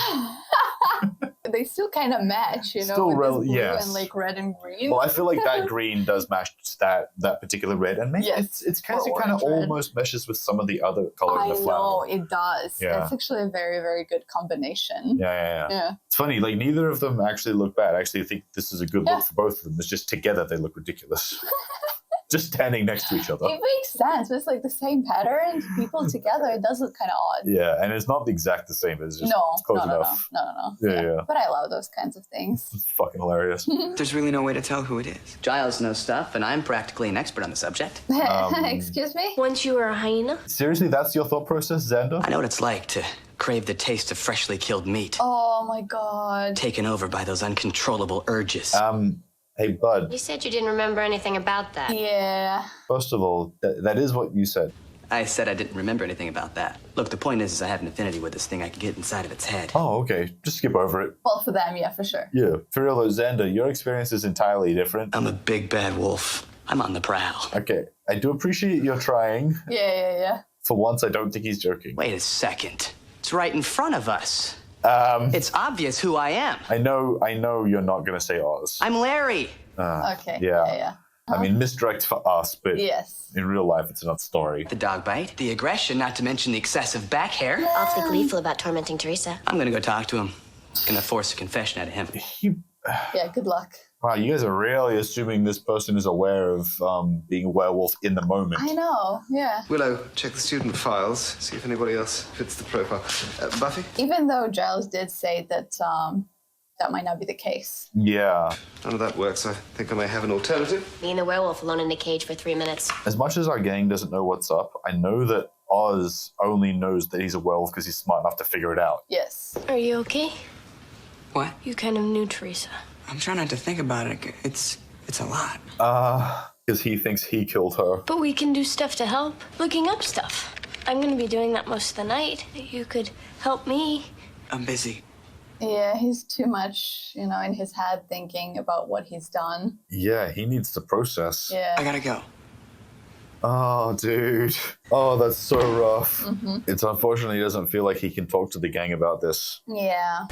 Speaker 1: They still kind of match, you know,
Speaker 2: Still
Speaker 1: with this blue
Speaker 2: yes.
Speaker 1: and like red and green.
Speaker 2: Well, I feel like that green does match that particular red, and maybe it's kind of almost meshes with some of the other colors in the flannel.
Speaker 1: I know, it does.
Speaker 2: Yeah.
Speaker 1: That's actually a very, very good combination.
Speaker 2: Yeah. It's funny, like neither of them actually look bad. I actually think this is a good look for both of them. It's just together they look ridiculous. Just standing next to each other.
Speaker 1: It makes sense. It's like the same pattern. People together, it does look kind of odd.
Speaker 2: Yeah, and it's not exact the same. It's just close enough.
Speaker 1: No.
Speaker 2: Yeah.
Speaker 1: But I love those kinds of things.
Speaker 2: It's fucking hilarious.
Speaker 4: There's really no way to tell who it is. Giles knows stuff, and I'm practically an expert on the subject.
Speaker 1: Excuse me?
Speaker 3: Once you were a hyena?
Speaker 2: Seriously, that's your thought process, Xander?
Speaker 4: I know what it's like to crave the taste of freshly killed meat.
Speaker 1: Oh my god.
Speaker 4: Taken over by those uncontrollable urges.
Speaker 2: Hey, bud.
Speaker 5: You said you didn't remember anything about that.
Speaker 1: Yeah.
Speaker 2: First of all, that is what you said.
Speaker 4: I said I didn't remember anything about that. Look, the point is I have an affinity with this thing. I can get inside of its head.
Speaker 2: Oh, okay. Just skip over it.
Speaker 1: Well, for them, yeah, for sure.
Speaker 2: Yeah. For real though, Xander, your experience is entirely different.
Speaker 4: I'm a big bad wolf. I'm on the prowl.
Speaker 2: Okay. I do appreciate you're trying.
Speaker 1: Yeah.
Speaker 2: For once, I don't think he's joking.
Speaker 4: Wait a second. It's right in front of us. It's obvious who I am.
Speaker 2: I know you're not going to say Oz.
Speaker 4: I'm Larry.
Speaker 1: Okay.
Speaker 2: Yeah. I mean, misdirect for us, but in real life, it's not story.
Speaker 4: The dog bite, the aggression, not to mention the excessive back hair.
Speaker 5: Awfully gleeful about tormenting Teresa.
Speaker 4: I'm gonna go talk to him. Gonna force a confession out of him.
Speaker 1: Yeah, good luck.
Speaker 2: Wow, you guys are really assuming this person is aware of being a werewolf in the moment.
Speaker 1: I know, yeah.
Speaker 8: Willow, check the student files, see if anybody else fits the profile. Buffy?
Speaker 1: Even though Giles did say that that might not be the case.
Speaker 2: Yeah.
Speaker 8: None of that works. I think I may have an alternative.
Speaker 5: Me and the werewolf alone in a cage for 3 minutes.
Speaker 2: As much as our gang doesn't know what's up, I know that Oz only knows that he's a werewolf because he's smart enough to figure it out.
Speaker 1: Yes.
Speaker 3: Are you okay?
Speaker 4: What?
Speaker 3: You kind of knew Teresa.
Speaker 4: I'm trying not to think about it. It's a lot.
Speaker 2: Because he thinks he killed her.
Speaker 3: But we can do stuff to help. Looking up stuff. I'm going to be doing that most of the night. You could help me.
Speaker 4: I'm busy.
Speaker 1: Yeah, he's too much, you know, in his head thinking about what he's done.
Speaker 2: Yeah, he needs to process.
Speaker 1: Yeah.
Speaker 4: I gotta go.
Speaker 2: Oh, dude. Oh, that's so rough. It's unfortunately he doesn't feel like he can talk to the gang about this.
Speaker 1: Yeah.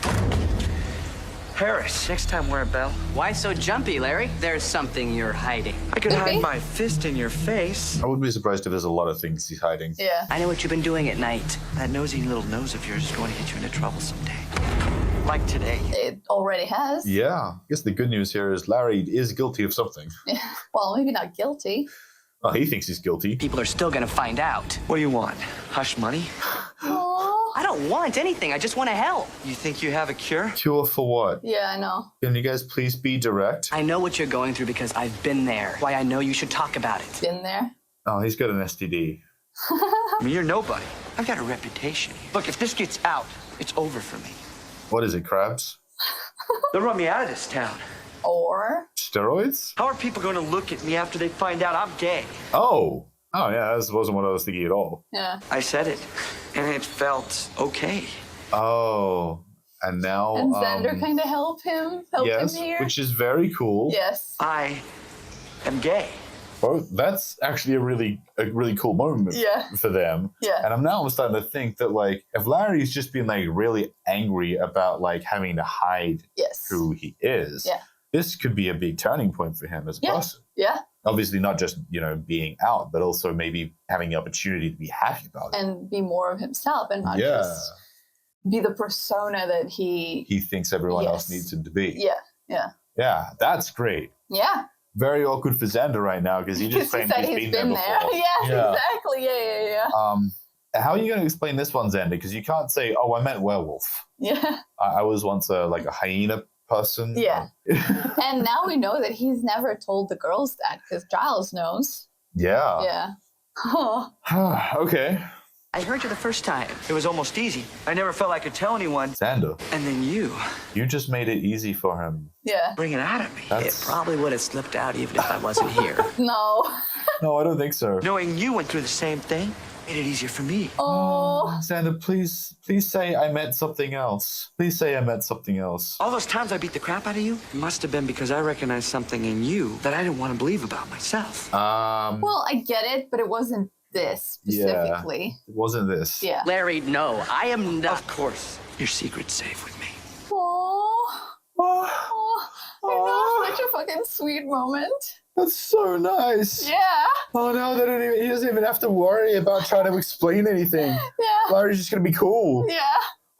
Speaker 6: Harris, next time wear a bell.
Speaker 4: Why so jumpy, Larry? There's something you're hiding.
Speaker 6: I could hide my fist in your face.
Speaker 2: I wouldn't be surprised if there's a lot of things he's hiding.
Speaker 1: Yeah.
Speaker 4: I know what you've been doing at night.
Speaker 6: That nosy little nose of yours is going to get you into trouble someday. Like today.
Speaker 1: It already has.
Speaker 2: Yeah. I guess the good news here is Larry is guilty of something.
Speaker 1: Well, maybe not guilty.
Speaker 2: Oh, he thinks he's guilty.
Speaker 4: People are still gonna find out.
Speaker 6: What do you want? Hush money?
Speaker 1: Aww.
Speaker 4: I don't want anything. I just want to help.
Speaker 6: You think you have a cure?
Speaker 2: Cure for what?
Speaker 1: Yeah, I know.
Speaker 2: Can you guys please be direct?
Speaker 4: I know what you're going through because I've been there. Why I know you should talk about it.
Speaker 1: Been there.
Speaker 2: Oh, he's got an STD.
Speaker 6: I mean, you're nobody. I've got a reputation. Look, if this gets out, it's over for me.
Speaker 2: What is it, crabs?
Speaker 6: They'll run me out of this town.
Speaker 1: Or?
Speaker 2: Steroids?
Speaker 6: How are people going to look at me after they find out I'm gay?
Speaker 2: Oh, yeah, this wasn't what I was thinking at all.
Speaker 1: Yeah.
Speaker 6: I said it, and it felt okay.
Speaker 2: Oh, and now...
Speaker 1: And Xander kind of help him here.
Speaker 2: Which is very cool.
Speaker 1: Yes.
Speaker 6: I am gay.
Speaker 2: Well, that's actually a really cool moment for them.
Speaker 1: Yeah.
Speaker 2: And I'm starting to think that, like, if Larry's just been, like, really angry about, like, having to hide who he is, this could be a big turning point for him as a person.
Speaker 1: Yeah.
Speaker 2: Obviously not just, being out, but also maybe having the opportunity to be happy about it.
Speaker 1: And be more of himself and not just be the persona that he
Speaker 2: thinks everyone else needs him to be.
Speaker 1: Yeah.
Speaker 2: Yeah, that's great.
Speaker 1: Yeah.
Speaker 2: Very awkward for Xander right now because he just claimed he's been there before.
Speaker 1: Yeah, exactly. Yeah.
Speaker 2: How are you going to explain this one, Xander? Because you can't say, "Oh, I meant werewolf."
Speaker 1: Yeah.
Speaker 2: I was once a hyena person.
Speaker 1: Yeah. And now we know that he's never told the girls that because Giles knows.
Speaker 2: Yeah.
Speaker 1: Yeah.
Speaker 2: Okay.
Speaker 6: I heard you the first time. It was almost easy. I never felt I could tell anyone.
Speaker 2: Xander.
Speaker 6: And then you.
Speaker 2: You just made it easy for him.
Speaker 1: Yeah.
Speaker 6: Bring it out of me.
Speaker 2: That's...
Speaker 6: It probably would have slipped out even if I wasn't here.
Speaker 1: No.
Speaker 2: No, I don't think so.
Speaker 6: Knowing you went through the same thing made it easier for me.
Speaker 1: Oh.
Speaker 2: Xander, please say I meant something else. Please say I meant something else.
Speaker 6: All those times I beat the crap out of you, it must have been because I recognized something in you that I didn't want to believe about myself.
Speaker 1: Well, I get it, but it wasn't this specifically.
Speaker 2: Yeah, it wasn't this.
Speaker 1: Yeah.
Speaker 6: Larry, no, I am not. Of course. Your secret's safe with me.
Speaker 1: I know, such a fucking sweet moment.
Speaker 2: That's so nice.
Speaker 1: Yeah.
Speaker 2: Oh no, he doesn't even have to worry about trying to explain anything.
Speaker 1: Yeah.
Speaker 2: Larry's just gonna be cool.
Speaker 1: Yeah.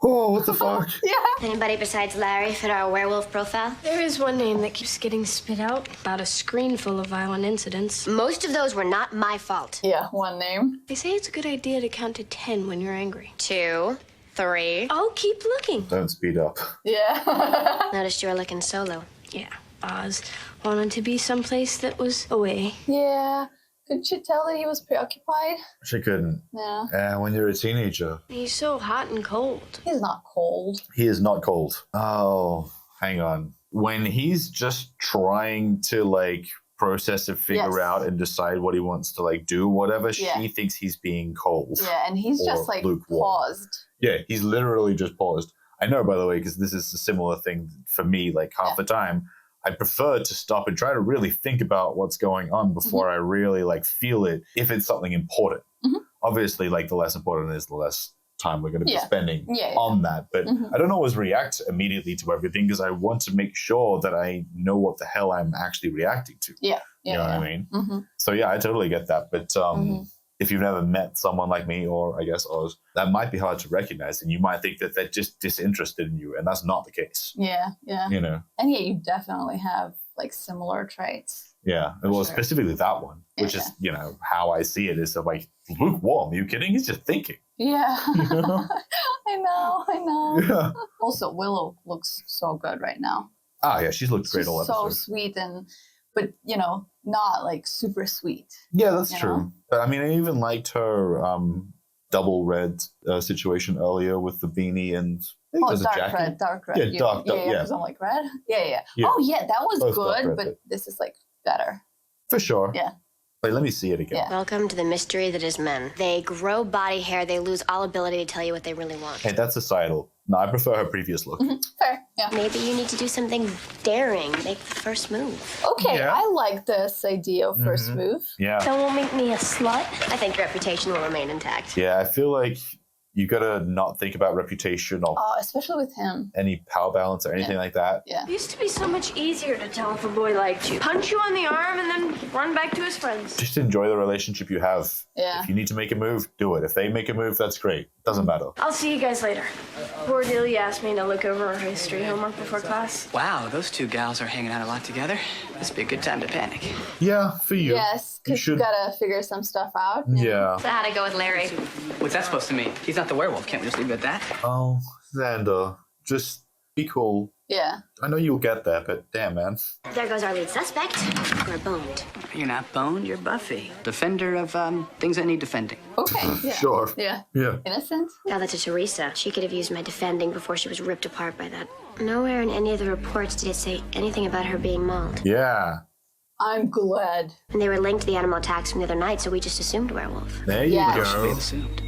Speaker 2: Oh, what the fuck?
Speaker 1: Yeah.
Speaker 5: Anybody besides Larry fit our werewolf profile?
Speaker 3: There is one name that keeps getting spit out. About a screen full of violent incidents.
Speaker 5: Most of those were not my fault.
Speaker 1: Yeah, one name.
Speaker 3: They say it's a good idea to count to 10 when you're angry.
Speaker 5: 2, 3.
Speaker 3: Oh, keep looking.
Speaker 2: Don't speed up.
Speaker 1: Yeah.
Speaker 5: Noticed you were looking solo.
Speaker 3: Yeah, Oz wanted to be someplace that was away.
Speaker 1: Yeah. Couldn't you tell that he was preoccupied?
Speaker 2: She couldn't.
Speaker 1: Yeah.
Speaker 2: And when you're a teenager.
Speaker 3: He's so hot and cold.
Speaker 1: He's not cold.
Speaker 2: He is not cold. Oh, hang on. When he's just trying to like process and figure out and decide what he wants to like do, whatever, she thinks he's being cold.
Speaker 1: Yeah, and he's just like paused.
Speaker 2: Yeah, he's literally just paused. I know, by the way, because this is a similar thing for me, like half the time. I prefer to stop and try to really think about what's going on before I really like feel it if it's something important. Obviously, like the less important it is, the less time we're going to be spending on that. But I don't always react immediately to everything because I want to make sure that I know what the hell I'm actually reacting to.
Speaker 1: Yeah.
Speaker 2: You know what I mean? So yeah, I totally get that. But if you've never met someone like me, or I guess Oz, that might be hard to recognize, and you might think that they're just disinterested in you, and that's not the case.
Speaker 1: Yeah, yeah.
Speaker 2: You know?
Speaker 1: And yeah, you definitely have like similar traits.
Speaker 2: Yeah, well, specifically that one, which is, you know, how I see it is like lukewarm. Are you kidding? He's just thinking.
Speaker 1: Yeah. I know.
Speaker 2: Yeah.
Speaker 1: Also, Willow looks so good right now.
Speaker 2: Ah, yeah, she's looked great all episode.
Speaker 1: So sweet but you know, not like super sweet.
Speaker 2: Yeah, that's true. But I mean, I even liked her double red situation earlier with the beanie and I think it was a jacket.
Speaker 1: Dark red.
Speaker 2: Yeah, dark, yeah.
Speaker 1: Because I'm like red. Yeah. Oh yeah, that was
Speaker 2: both
Speaker 1: good,
Speaker 2: red,
Speaker 1: but this is like better.
Speaker 2: For sure.
Speaker 1: Yeah.
Speaker 2: Wait, let me see it again.
Speaker 5: Yeah. Welcome to the mystery that is men. They grow body hair. They lose all ability to tell you what they really want.
Speaker 2: Hey, that's societal. No, I prefer her previous look.
Speaker 1: Fair, yeah.
Speaker 5: Maybe you need to do something daring. Make the first move.
Speaker 1: Okay, I like this idea of first move.
Speaker 2: Yeah.
Speaker 3: That won't make me a slut.
Speaker 5: I think your reputation will remain intact.
Speaker 2: Yeah, I feel like you gotta not think about reputation or
Speaker 1: especially with him.
Speaker 2: any power balance or anything like that.
Speaker 1: Yeah.
Speaker 3: It used to be so much easier to tell if a boy liked you. Punch you on the arm and then run back to his friends.
Speaker 2: Just enjoy the relationship you have.
Speaker 1: Yeah.
Speaker 2: If you need to make a move, do it. If they make a move, that's great. Doesn't matter.
Speaker 3: I'll see you guys later. Cordelia asked me to look over our history homework before class.
Speaker 4: Wow, those two gals are hanging out a lot together. This would be a good time to panic.
Speaker 2: Yeah, for you.
Speaker 1: Yes, because you gotta figure some stuff out.
Speaker 2: Yeah.
Speaker 5: So how'd it go with Larry?
Speaker 4: What's that supposed to mean? He's not the werewolf. Can't we just leave it at that?
Speaker 2: Oh, Xander, just be cool.
Speaker 1: Yeah.
Speaker 2: I know you'll get there, but damn, man.
Speaker 5: There goes our lead suspect. We're boned.
Speaker 4: You're not boned, you're Buffy. Defender of things that need defending.
Speaker 1: Okay. Yeah.
Speaker 2: Sure.
Speaker 1: Yeah.
Speaker 2: Yeah.
Speaker 1: Innocent?
Speaker 5: Tell that to Teresa. She could have used my defending before she was ripped apart by that. Nowhere in any of the reports did it say anything about her being mauled.
Speaker 2: Yeah.
Speaker 1: I'm glad.
Speaker 5: And they were linked to the animal attacks from the other night, so we just assumed werewolf.
Speaker 2: There you go.
Speaker 4: Assumed.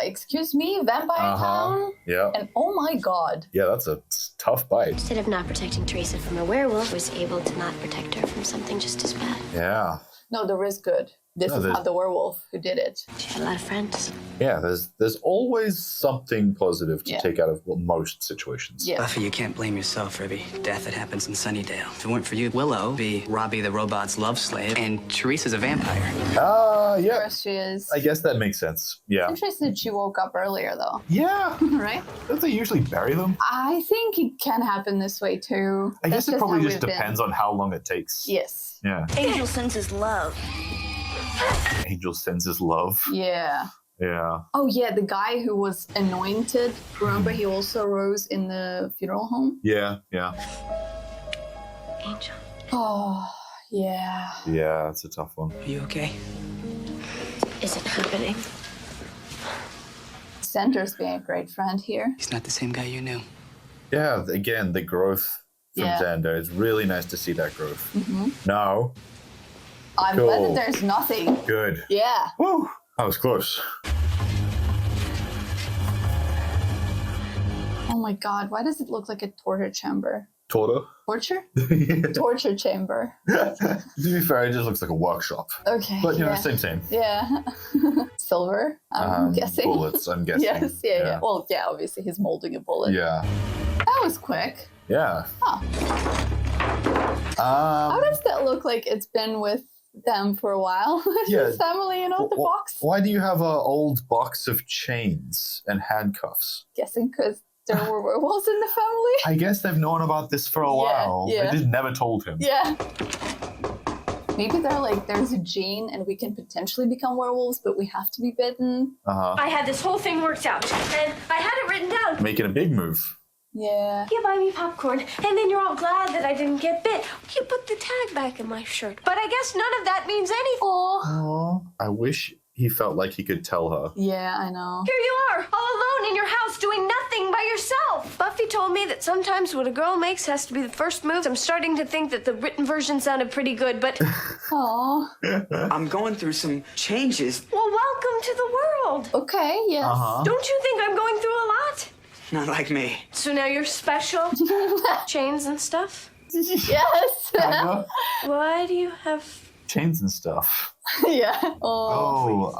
Speaker 1: Excuse me, Vampire Town?
Speaker 2: Yeah.
Speaker 1: And oh my god.
Speaker 2: Yeah, that's a tough bite.
Speaker 5: Instead of not protecting Teresa from a werewolf, I was able to not protect her from something just as bad.
Speaker 2: Yeah.
Speaker 1: No, there is good. This is not the werewolf who did it.
Speaker 5: She had a lot of friends.
Speaker 2: Yeah, there's always something positive to take out of most situations.
Speaker 1: Yeah.
Speaker 4: Buffy, you can't blame yourself for the death that happens in Sunnydale. If it weren't for you, Willow would be Robbie the robot's love slave, and Teresa's a vampire.
Speaker 2: Yeah.
Speaker 1: Yes, she is.
Speaker 2: I guess that makes sense. Yeah.
Speaker 1: Interesting that she woke up earlier, though.
Speaker 2: Yeah.
Speaker 1: Right?
Speaker 2: Don't they usually bury them?
Speaker 1: I think it can happen this way, too.
Speaker 2: I guess
Speaker 1: That's
Speaker 2: it probably
Speaker 1: how
Speaker 2: just
Speaker 1: we've
Speaker 2: depends on how long it takes.
Speaker 1: Yes.
Speaker 2: Yeah.
Speaker 7: Angel senses love.
Speaker 2: Angel sends his love.
Speaker 1: Yeah.
Speaker 2: Yeah.
Speaker 1: Oh, yeah, the guy who was anointed. Remember, he also rose in the funeral home?
Speaker 2: Yeah. Yeah.
Speaker 5: Angel.
Speaker 1: Oh, yeah.
Speaker 2: Yeah, it's a tough one.
Speaker 4: Are you okay?
Speaker 3: Is it happening?
Speaker 1: Xander's being a great friend here.
Speaker 4: He's not the same guy you knew.
Speaker 2: Yeah, again, the growth from Xander. It's really nice to see that growth. No.
Speaker 1: I'm glad that there's nothing.
Speaker 2: Good.
Speaker 1: Yeah.
Speaker 2: Woo! That was close.
Speaker 1: Oh my god, why does it look like a torture chamber?
Speaker 2: Torture?
Speaker 1: Torture chamber.
Speaker 2: To be fair, it just looks like a workshop.
Speaker 1: Okay.
Speaker 2: But, you know, same.
Speaker 1: Yeah. Silver, I'm guessing.
Speaker 2: Bullets, I'm guessing.
Speaker 1: Yes, yeah. Well, yeah, obviously he's molding a bullet.
Speaker 2: Yeah.
Speaker 1: That was quick.
Speaker 2: Yeah.
Speaker 1: Oh. How does that look like it's been with them for a while? His family, you know, the box?
Speaker 2: Why do you have an old box of chains and handcuffs?
Speaker 1: Guessing because there were werewolves in the family?
Speaker 2: I guess they've known about this for a while.
Speaker 1: Yeah.
Speaker 2: They just never told him.
Speaker 1: Yeah. Maybe they're like, there's a gene and we can potentially become werewolves, but we have to be bitten.
Speaker 3: I had this whole thing worked out, and I had it written down.
Speaker 2: Making a big move.
Speaker 1: Yeah.
Speaker 3: You buy me popcorn, and then you're all glad that I didn't get bit. You put the tag back in my shirt. But I guess none of that means anything.
Speaker 1: Oh.
Speaker 2: I wish he felt like he could tell her.
Speaker 1: Yeah, I know.
Speaker 3: Here you are, all alone in your house doing nothing by yourself. Buffy told me that sometimes what a girl makes has to be the first move. I'm starting to think that the written version sounded pretty good, but...
Speaker 1: Aw.
Speaker 6: I'm going through some changes.
Speaker 3: Well, welcome to the world.
Speaker 1: Okay, yes.
Speaker 3: Don't you think I'm going through a lot?
Speaker 6: Not like me.
Speaker 3: So now you're special? Chains and stuff?
Speaker 1: Yes.
Speaker 3: Why do you have...
Speaker 2: Chains and stuff.
Speaker 1: Yeah. Oh.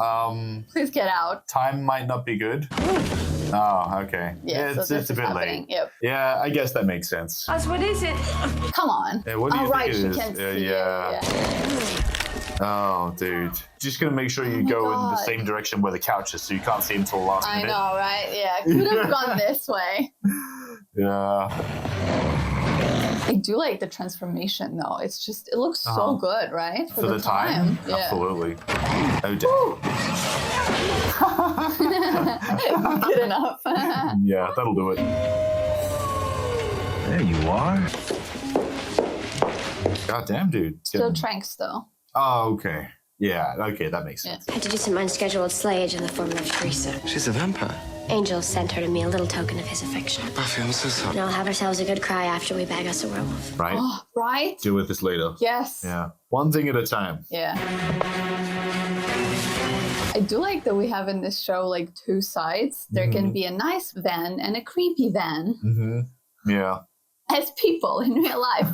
Speaker 1: Please get out.
Speaker 2: Time might not be good. Oh, okay.
Speaker 1: Yeah,
Speaker 2: it's a bit late.
Speaker 1: Yep.
Speaker 2: Yeah, I guess that makes sense.
Speaker 3: Oz, what is it?
Speaker 1: Come on.
Speaker 2: Yeah, what do you think
Speaker 1: right,
Speaker 2: it
Speaker 1: she
Speaker 2: is?
Speaker 1: can see
Speaker 2: Yeah. Oh, dude. Just gonna make sure you go in the same direction where the couch is so you can't see him till the last minute.
Speaker 1: I know, right? Yeah. Could have gone this way.
Speaker 2: Yeah.
Speaker 1: I do like the transformation though. It's just, it looks so good, right?
Speaker 2: For the time?
Speaker 1: Yeah.
Speaker 2: Absolutely. Oh, damn.
Speaker 1: Good enough.
Speaker 2: Yeah, that'll do it.
Speaker 9: There you are.
Speaker 2: God damn, dude.
Speaker 1: Still Tranks though.
Speaker 2: Oh, okay. Yeah, okay, that makes sense.
Speaker 5: I had to do some unscheduled slayage in the form of Teresa.
Speaker 8: She's a vampire.
Speaker 5: Angel sent her to me, a little token of his affection.
Speaker 8: Buffy, I'm so sorry.
Speaker 5: And I'll have ourselves a good cry after we bag us a werewolf.
Speaker 2: Right?
Speaker 1: Oh, right?
Speaker 2: Deal with this later.
Speaker 1: Yes.
Speaker 2: Yeah. One thing at a time.
Speaker 1: Yeah. I do like that we have in this show like two sides. There can be a nice Van and a creepy Van.
Speaker 2: Mm-hmm. Yeah.
Speaker 1: As people in real life.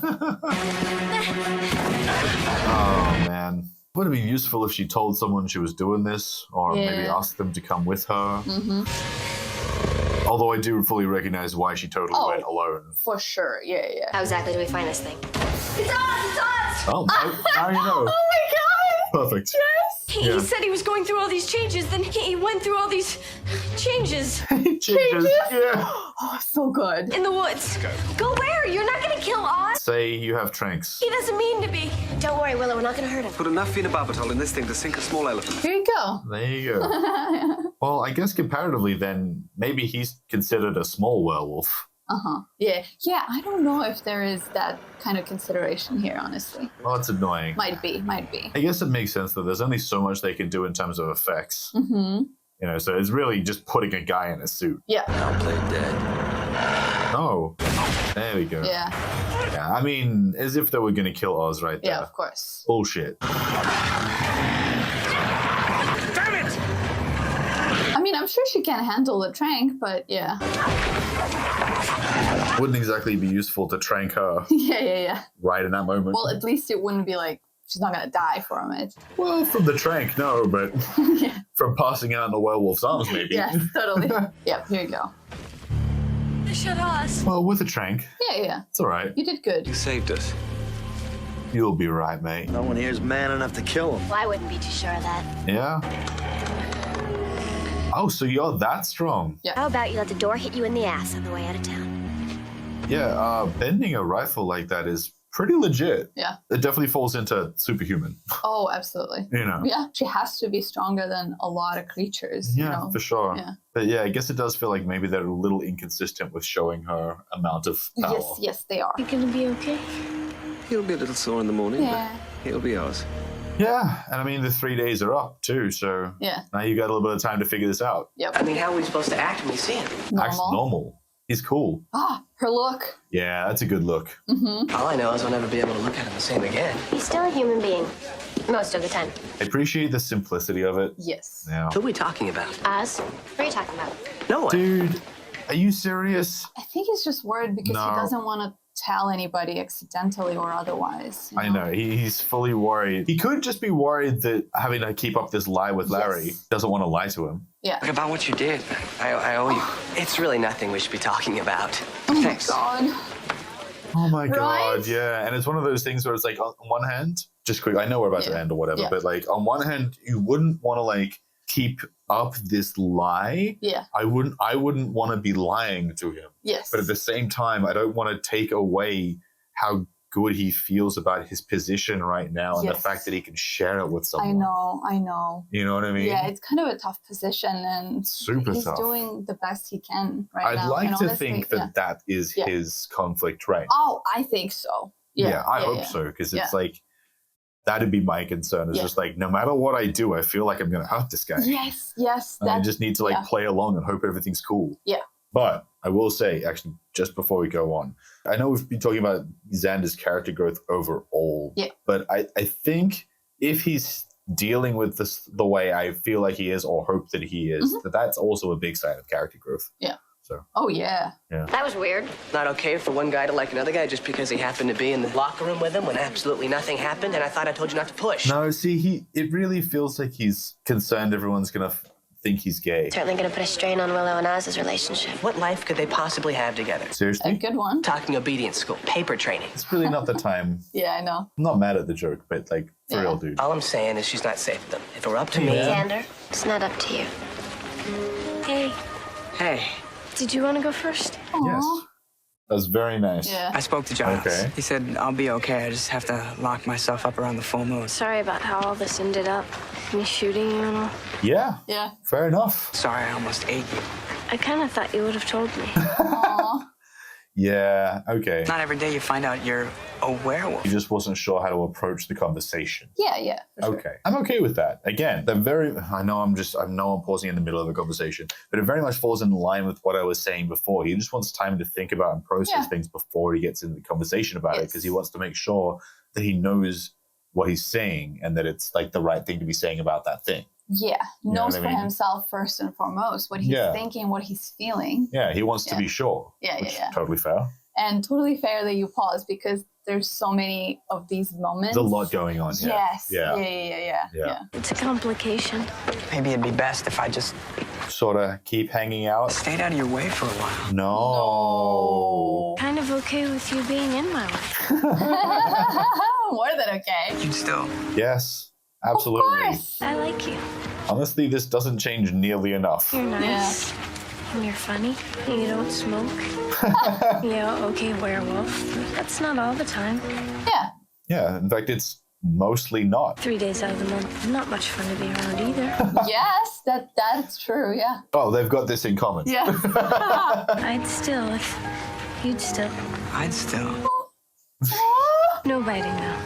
Speaker 2: Oh, man. Would it be useful if she told someone she was doing this? Or maybe asked them to come with her?
Speaker 1: Mm-hmm.
Speaker 2: Although I do fully recognize why she totally went alone.
Speaker 1: For sure. Yeah, yeah.
Speaker 5: How exactly do we find this thing?
Speaker 3: It's Oz! It's Oz!
Speaker 2: Oh, now you know.
Speaker 3: Oh my god!
Speaker 2: Perfect.
Speaker 3: Yes! He said he was going through all these changes, then he went through all these changes.
Speaker 2: Changes? Yeah.
Speaker 1: Oh, so good.
Speaker 3: In the woods. Go where? You're not gonna kill Oz?
Speaker 2: Say you have Tranks.
Speaker 3: He doesn't mean to be.
Speaker 5: Don't worry, Willow, we're not gonna hurt him.
Speaker 8: Put enough phenobarbital in this thing to sink a small elephant.
Speaker 1: Here you go.
Speaker 2: There you go. Well, I guess comparatively then, maybe he's considered a small werewolf.
Speaker 1: Yeah. Yeah, I don't know if there is that kind of consideration here, honestly.
Speaker 2: Well, it's annoying.
Speaker 1: Might be.
Speaker 2: I guess it makes sense that there's only so much they can do in terms of effects.
Speaker 1: Mm-hmm.
Speaker 2: You know, so it's really just putting a guy in a suit.
Speaker 1: Yeah.
Speaker 9: I'll play dead.
Speaker 2: Oh, there we go.
Speaker 1: Yeah.
Speaker 2: Yeah, I mean, as if they were going to kill Oz right there.
Speaker 1: Yeah, of course.
Speaker 2: Bullshit.
Speaker 6: Damn it!
Speaker 1: I mean, I'm sure she can handle the Trank, but yeah.
Speaker 2: Wouldn't exactly be useful to trank her
Speaker 1: Yeah.
Speaker 2: right in that moment.
Speaker 1: Well, at least it wouldn't be like, she's not going to die from it.
Speaker 2: Well, from the trank, no, but from passing out in the werewolf's arms, maybe.
Speaker 1: Yes, totally. Yep, here you go.
Speaker 3: Shut Oz.
Speaker 2: Well, with a trank.
Speaker 1: Yeah.
Speaker 2: It's all right.
Speaker 1: You did good.
Speaker 8: You saved us.
Speaker 2: You'll be right, mate.
Speaker 9: No one here's man enough to kill him.
Speaker 5: Well, I wouldn't be too sure of that.
Speaker 2: Yeah? Oh, so you're that strong?
Speaker 1: Yeah.
Speaker 5: How about you let the door hit you in the ass on the way out of town?
Speaker 2: Yeah, bending a rifle like that is pretty legit.
Speaker 1: Yeah.
Speaker 2: It definitely falls into superhuman.
Speaker 1: Oh, absolutely.
Speaker 2: You know.
Speaker 1: Yeah, she has to be stronger than a lot of creatures.
Speaker 2: Yeah,
Speaker 1: you know?
Speaker 2: for sure.
Speaker 1: Yeah.
Speaker 2: But yeah, I guess it does feel like maybe they're a little inconsistent with showing her amount of power.
Speaker 1: Yes, they are.
Speaker 3: You gonna be okay?
Speaker 8: He'll be a little sore in the morning,
Speaker 1: Yeah.
Speaker 8: but he'll be ours.
Speaker 2: Yeah, and I mean, the 3 days are up too, so now you got a little bit of time to figure this out.
Speaker 1: Yep.
Speaker 4: I mean, how are we supposed to act when we see him?
Speaker 2: Acts normal. He's cool.
Speaker 1: Her look.
Speaker 2: Yeah, that's a good look.
Speaker 4: All I know is I'll never be able to look at him the same again.
Speaker 5: He's still a human being. Most of the time.
Speaker 2: I appreciate the simplicity of it.
Speaker 1: Yes.
Speaker 2: Yeah.
Speaker 4: Who are we talking about?
Speaker 5: Us? What are you talking about?
Speaker 4: No one.
Speaker 2: Dude, are you serious?
Speaker 1: I think he's just worried because he doesn't want to tell anybody accidentally or otherwise.
Speaker 2: I know. He's fully worried. He could just be worried that having to keep up this lie with Larry doesn't want to lie to him.
Speaker 1: Yeah.
Speaker 6: Look about what you did. I owe you.
Speaker 4: It's really nothing we should be talking about.
Speaker 6: Thanks.
Speaker 1: God.
Speaker 2: Oh my God,
Speaker 1: Right?
Speaker 2: yeah. And it's one of those things where it's like, on one hand, just quick, I know we're about to end or whatever, but like on one hand, you wouldn't want to like keep up this lie.
Speaker 1: Yeah.
Speaker 2: I wouldn't want to be lying to him.
Speaker 1: Yes.
Speaker 2: But at the same time, I don't want to take away how good he feels about his position right now and the fact that he can share it with someone.
Speaker 1: I know.
Speaker 2: You know what I mean?
Speaker 1: Yeah, it's kind of a tough position, and
Speaker 2: Super
Speaker 1: he's
Speaker 2: tough.
Speaker 1: doing the best he can right now.
Speaker 2: I'd like
Speaker 1: and
Speaker 2: to
Speaker 1: honestly,
Speaker 2: think that that is his conflict right now.
Speaker 1: Oh, I think so. Yeah,
Speaker 2: I hope so, because it's like, that'd be my concern. Is
Speaker 1: Yeah.
Speaker 2: just like, no matter what I do, I feel like I'm going to hurt this guy.
Speaker 1: Yes.
Speaker 2: And I just need to like play along and hope everything's cool.
Speaker 1: Yeah.
Speaker 2: But I will say, actually, just before we go on, I know we've been talking about Xander's character growth overall.
Speaker 1: Yeah.
Speaker 2: But I think if he's dealing with this the way I feel like he is or hope that he is, that's also a big sign of character growth.
Speaker 1: Yeah.
Speaker 2: So.
Speaker 1: Oh, yeah.
Speaker 5: That was weird.
Speaker 4: Not okay for one guy to like another guy just because he happened to be in the locker room with him when absolutely nothing happened, and I thought I told you not to push.
Speaker 2: No, see, it really feels like he's concerned everyone's going to think he's gay.
Speaker 5: Certainly going to put a strain on Willow and Oz's relationship.
Speaker 4: What life could they possibly have together?
Speaker 2: Seriously?
Speaker 1: A good one.
Speaker 4: Talking obedience school, paper training.
Speaker 2: It's really not the time.
Speaker 1: Yeah, I know.
Speaker 2: I'm not mad at the joke, but like, for real, dude.
Speaker 4: All I'm saying is she's not safe with them. If it were up to me...
Speaker 5: Xander, it's not up to you. Hey.
Speaker 4: Hey.
Speaker 3: Did you want to go first?
Speaker 2: Yes. That was very nice.
Speaker 1: Yeah.
Speaker 6: I spoke to Giles.
Speaker 2: Okay.
Speaker 6: He said I'll be okay. I just have to lock myself up around the full moon.
Speaker 3: Sorry about how all this ended up. Me shooting you and all.
Speaker 2: Yeah.
Speaker 1: Yeah.
Speaker 2: Fair enough.
Speaker 6: Sorry, I almost ate you.
Speaker 3: I kind of thought you would have told me.
Speaker 1: Aw.
Speaker 2: Yeah, okay.
Speaker 6: Not every day you find out you're a werewolf.
Speaker 2: He just wasn't sure how to approach the conversation.
Speaker 1: Yeah. For sure.
Speaker 2: Okay. I'm okay with that. Again, I know I'm pausing in the middle of a conversation, but it very much falls in line with what I was saying before. He just wants time to think about and process things before he gets into the conversation about it, because he wants to make sure that he knows what he's saying and that it's like the right thing to be saying about that thing.
Speaker 1: Yeah.
Speaker 2: You know
Speaker 1: Knows
Speaker 2: what I
Speaker 1: for
Speaker 2: mean?
Speaker 1: himself first and foremost what he's thinking, what he's feeling.
Speaker 2: Yeah, he wants to be sure.
Speaker 1: Yeah.
Speaker 2: Which is totally fair.
Speaker 1: And totally fair that you pause because there's so many of these moments.
Speaker 2: There's a lot going on here.
Speaker 1: Yes.
Speaker 2: Yeah.
Speaker 1: Yeah.
Speaker 3: It's a complication.
Speaker 6: Maybe it'd be best if I just
Speaker 2: Sort of keep hanging out.
Speaker 6: stayed out of your way for a while.
Speaker 2: No.
Speaker 3: Kind of okay with you being in my life.
Speaker 1: More than okay.
Speaker 6: You'd still.
Speaker 2: Yes, absolutely.
Speaker 1: Of course.
Speaker 3: I like you.
Speaker 2: Honestly, this doesn't change nearly enough.
Speaker 3: You're nice. And you're funny. And you don't smoke. Yeah, okay, werewolf. That's not all the time.
Speaker 1: Yeah.
Speaker 2: Yeah, in fact, it's mostly not.
Speaker 3: 3 days out of the month, not much fun to be around either.
Speaker 1: Yes, that's true. Yeah.
Speaker 2: Oh, they've got this in common.
Speaker 1: Yeah.
Speaker 3: I'd still, if you'd still.
Speaker 6: I'd still.
Speaker 3: No biting though.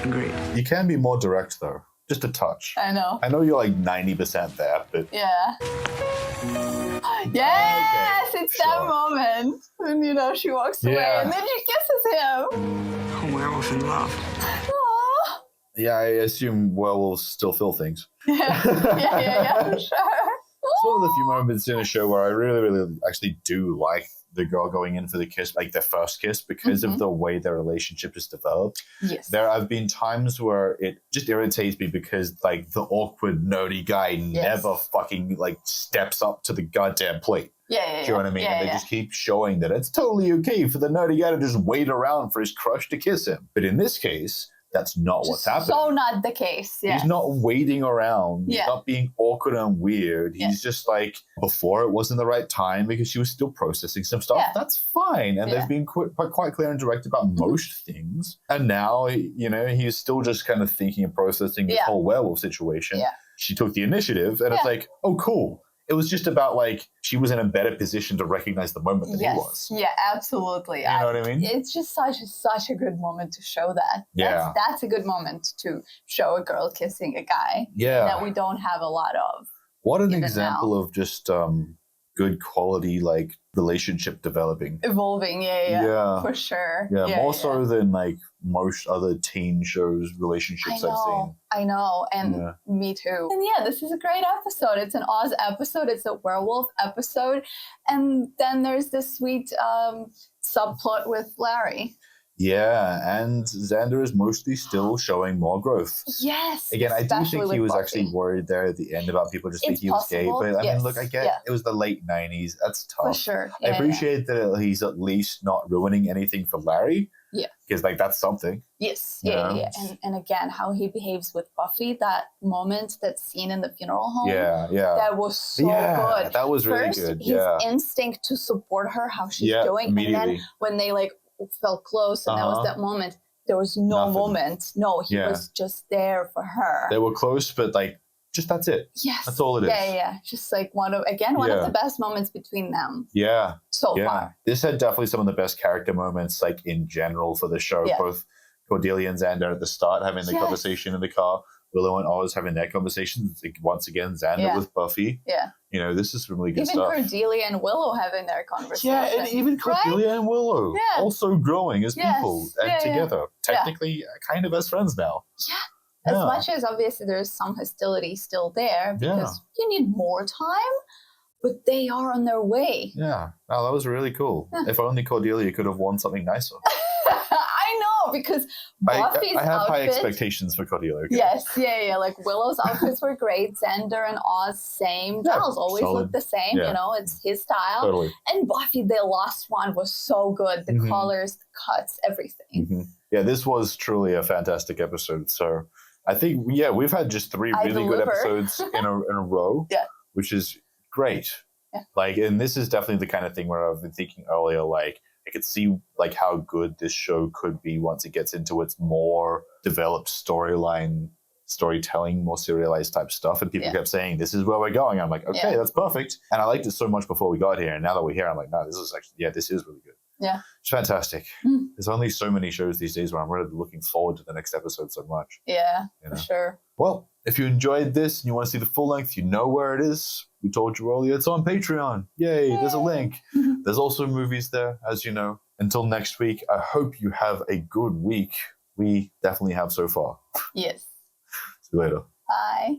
Speaker 6: Agreed.
Speaker 2: You can be more direct, though. Just a touch.
Speaker 1: I know.
Speaker 2: I know you're like 90% there, but
Speaker 1: Yeah. Yes, it's that
Speaker 2: Sure.
Speaker 1: moment when she walks away
Speaker 2: Yeah.
Speaker 1: and then she kisses him.
Speaker 6: A werewolf in love.
Speaker 1: Aw.
Speaker 2: yeah, I assume werewolves still feel things.
Speaker 1: Yeah, for sure.
Speaker 2: It's one of the few moments in a show where I really, really actually do like the girl going in for the kiss, like their first kiss, because of the way their relationship is developed.
Speaker 1: Yes.
Speaker 2: There have been times where it just irritates me because like the awkward, nerdy guy never fucking like steps up to the goddamn plate.
Speaker 1: Yeah.
Speaker 2: Do you know what I mean?
Speaker 1: Yeah,
Speaker 2: and they just keep showing that it's totally okay for the nerdy guy to just wait around for his crush to kiss him. But in this case, that's not what's happening.
Speaker 1: So not the case. Yeah.
Speaker 2: He's not waiting around. He's
Speaker 1: Yeah.
Speaker 2: not being awkward and weird. He's just like, before it wasn't the right time because she was still processing some stuff.
Speaker 1: Yeah.
Speaker 2: That's fine. And they've been quite clear and direct about most things. And now, he's still just kind of thinking and processing this whole werewolf situation.
Speaker 1: Yeah.
Speaker 2: She took the initiative and it's like, oh, cool. It was just about like she was in a better position to recognize the moment than he was.
Speaker 1: Yeah, absolutely.
Speaker 2: You know what I mean?
Speaker 1: It's just such a good moment to show that.
Speaker 2: Yeah.
Speaker 1: That's a good moment to show a girl kissing a guy.
Speaker 2: Yeah.
Speaker 1: That we don't have a lot of.
Speaker 2: What an example of just good quality like relationship developing.
Speaker 1: Evolving, yeah. For sure.
Speaker 2: Yeah, more so than like most other teen shows relationships I've seen.
Speaker 1: I know, and me too. And yeah, this is a great episode. It's an Oz episode. It's a werewolf episode. And then there's this sweet subplot with Larry.
Speaker 2: Yeah, and Xander is mostly still showing more growth.
Speaker 1: Yes.
Speaker 2: Again, I do think he was
Speaker 1: Buffy.
Speaker 2: Actually worried there at the end about people just thinking he was gay. But I mean, look, I get it was the late 90s. That's tough.
Speaker 1: For sure.
Speaker 2: I appreciate that he's at least not ruining anything for Larry.
Speaker 1: Yeah.
Speaker 2: Because, like, that's something.
Speaker 1: Yes. Yeah. And again, how he behaves with Buffy, that moment, that scene in the funeral home.
Speaker 2: Yeah.
Speaker 1: That was so good.
Speaker 2: That was really good.
Speaker 1: His instinct to support her, how she's doing.
Speaker 2: Immediately.
Speaker 1: And then when they, like, felt close and that was that moment, there was no moment. No, he was just there for her.
Speaker 2: They were close, but, like, just that's it.
Speaker 1: Yes.
Speaker 2: That's all it is.
Speaker 1: Yeah. Just like one of the best moments between them.
Speaker 2: Yeah.
Speaker 1: So far.
Speaker 2: This had definitely some of the best character moments, like in general for the show.
Speaker 1: Yeah.
Speaker 2: Both Cordelia and Xander at the start having the conversation in the car. Willow and Oz having their conversations. Like, once again, Xander with Buffy.
Speaker 1: Yeah.
Speaker 2: You know, this is some really good
Speaker 1: even
Speaker 2: stuff.
Speaker 1: Cordelia and Willow having their conversation.
Speaker 2: Yeah, and even Cordelia and Willow also growing as people and together. Technically, kind of as friends now.
Speaker 1: Yeah. As much as obviously there's some hostility still there because you need more time, but they are on their way.
Speaker 2: Yeah. Oh, that was really cool. If only Cordelia could have worn something nicer.
Speaker 1: I know, because Buffy's
Speaker 2: I have
Speaker 1: outfit,
Speaker 2: high expectations for Cordelia. Okay?
Speaker 1: Yes, yeah. Like Willow's outfits were great. Xander and Oz, same. Giles always look the same. You know, it's his style.
Speaker 2: Totally.
Speaker 1: And Buffy, the last one was so good. The colors, the cuts, everything.
Speaker 2: Yeah, this was truly a fantastic episode. So I think, we've had just 3 really good episodes in a row, which is great.
Speaker 1: Yeah.
Speaker 2: Like, and this is definitely the kind of thing where I've been thinking earlier, like, I could see like how good this show could be once it gets into its more developed storytelling, more serialized type stuff. And people kept saying, this is where we're going. I'm like, okay, that's perfect. And I liked it so much before we got here. And now that we're here, I'm like, no, this is actually, this is really good.
Speaker 1: Yeah.
Speaker 2: It's fantastic. There's only so many shows these days where I'm really looking forward to the next episode so much.
Speaker 1: Yeah,
Speaker 2: you know?
Speaker 1: for sure.
Speaker 2: Well, if you enjoyed this and you want to see the full length, you know where it is. We told you earlier, it's on Patreon. Yay, there's a link. There's also movies there, as you know. Until next week, I hope you have a good week. We definitely have so far.
Speaker 1: Yes.
Speaker 2: See you later.
Speaker 1: Bye.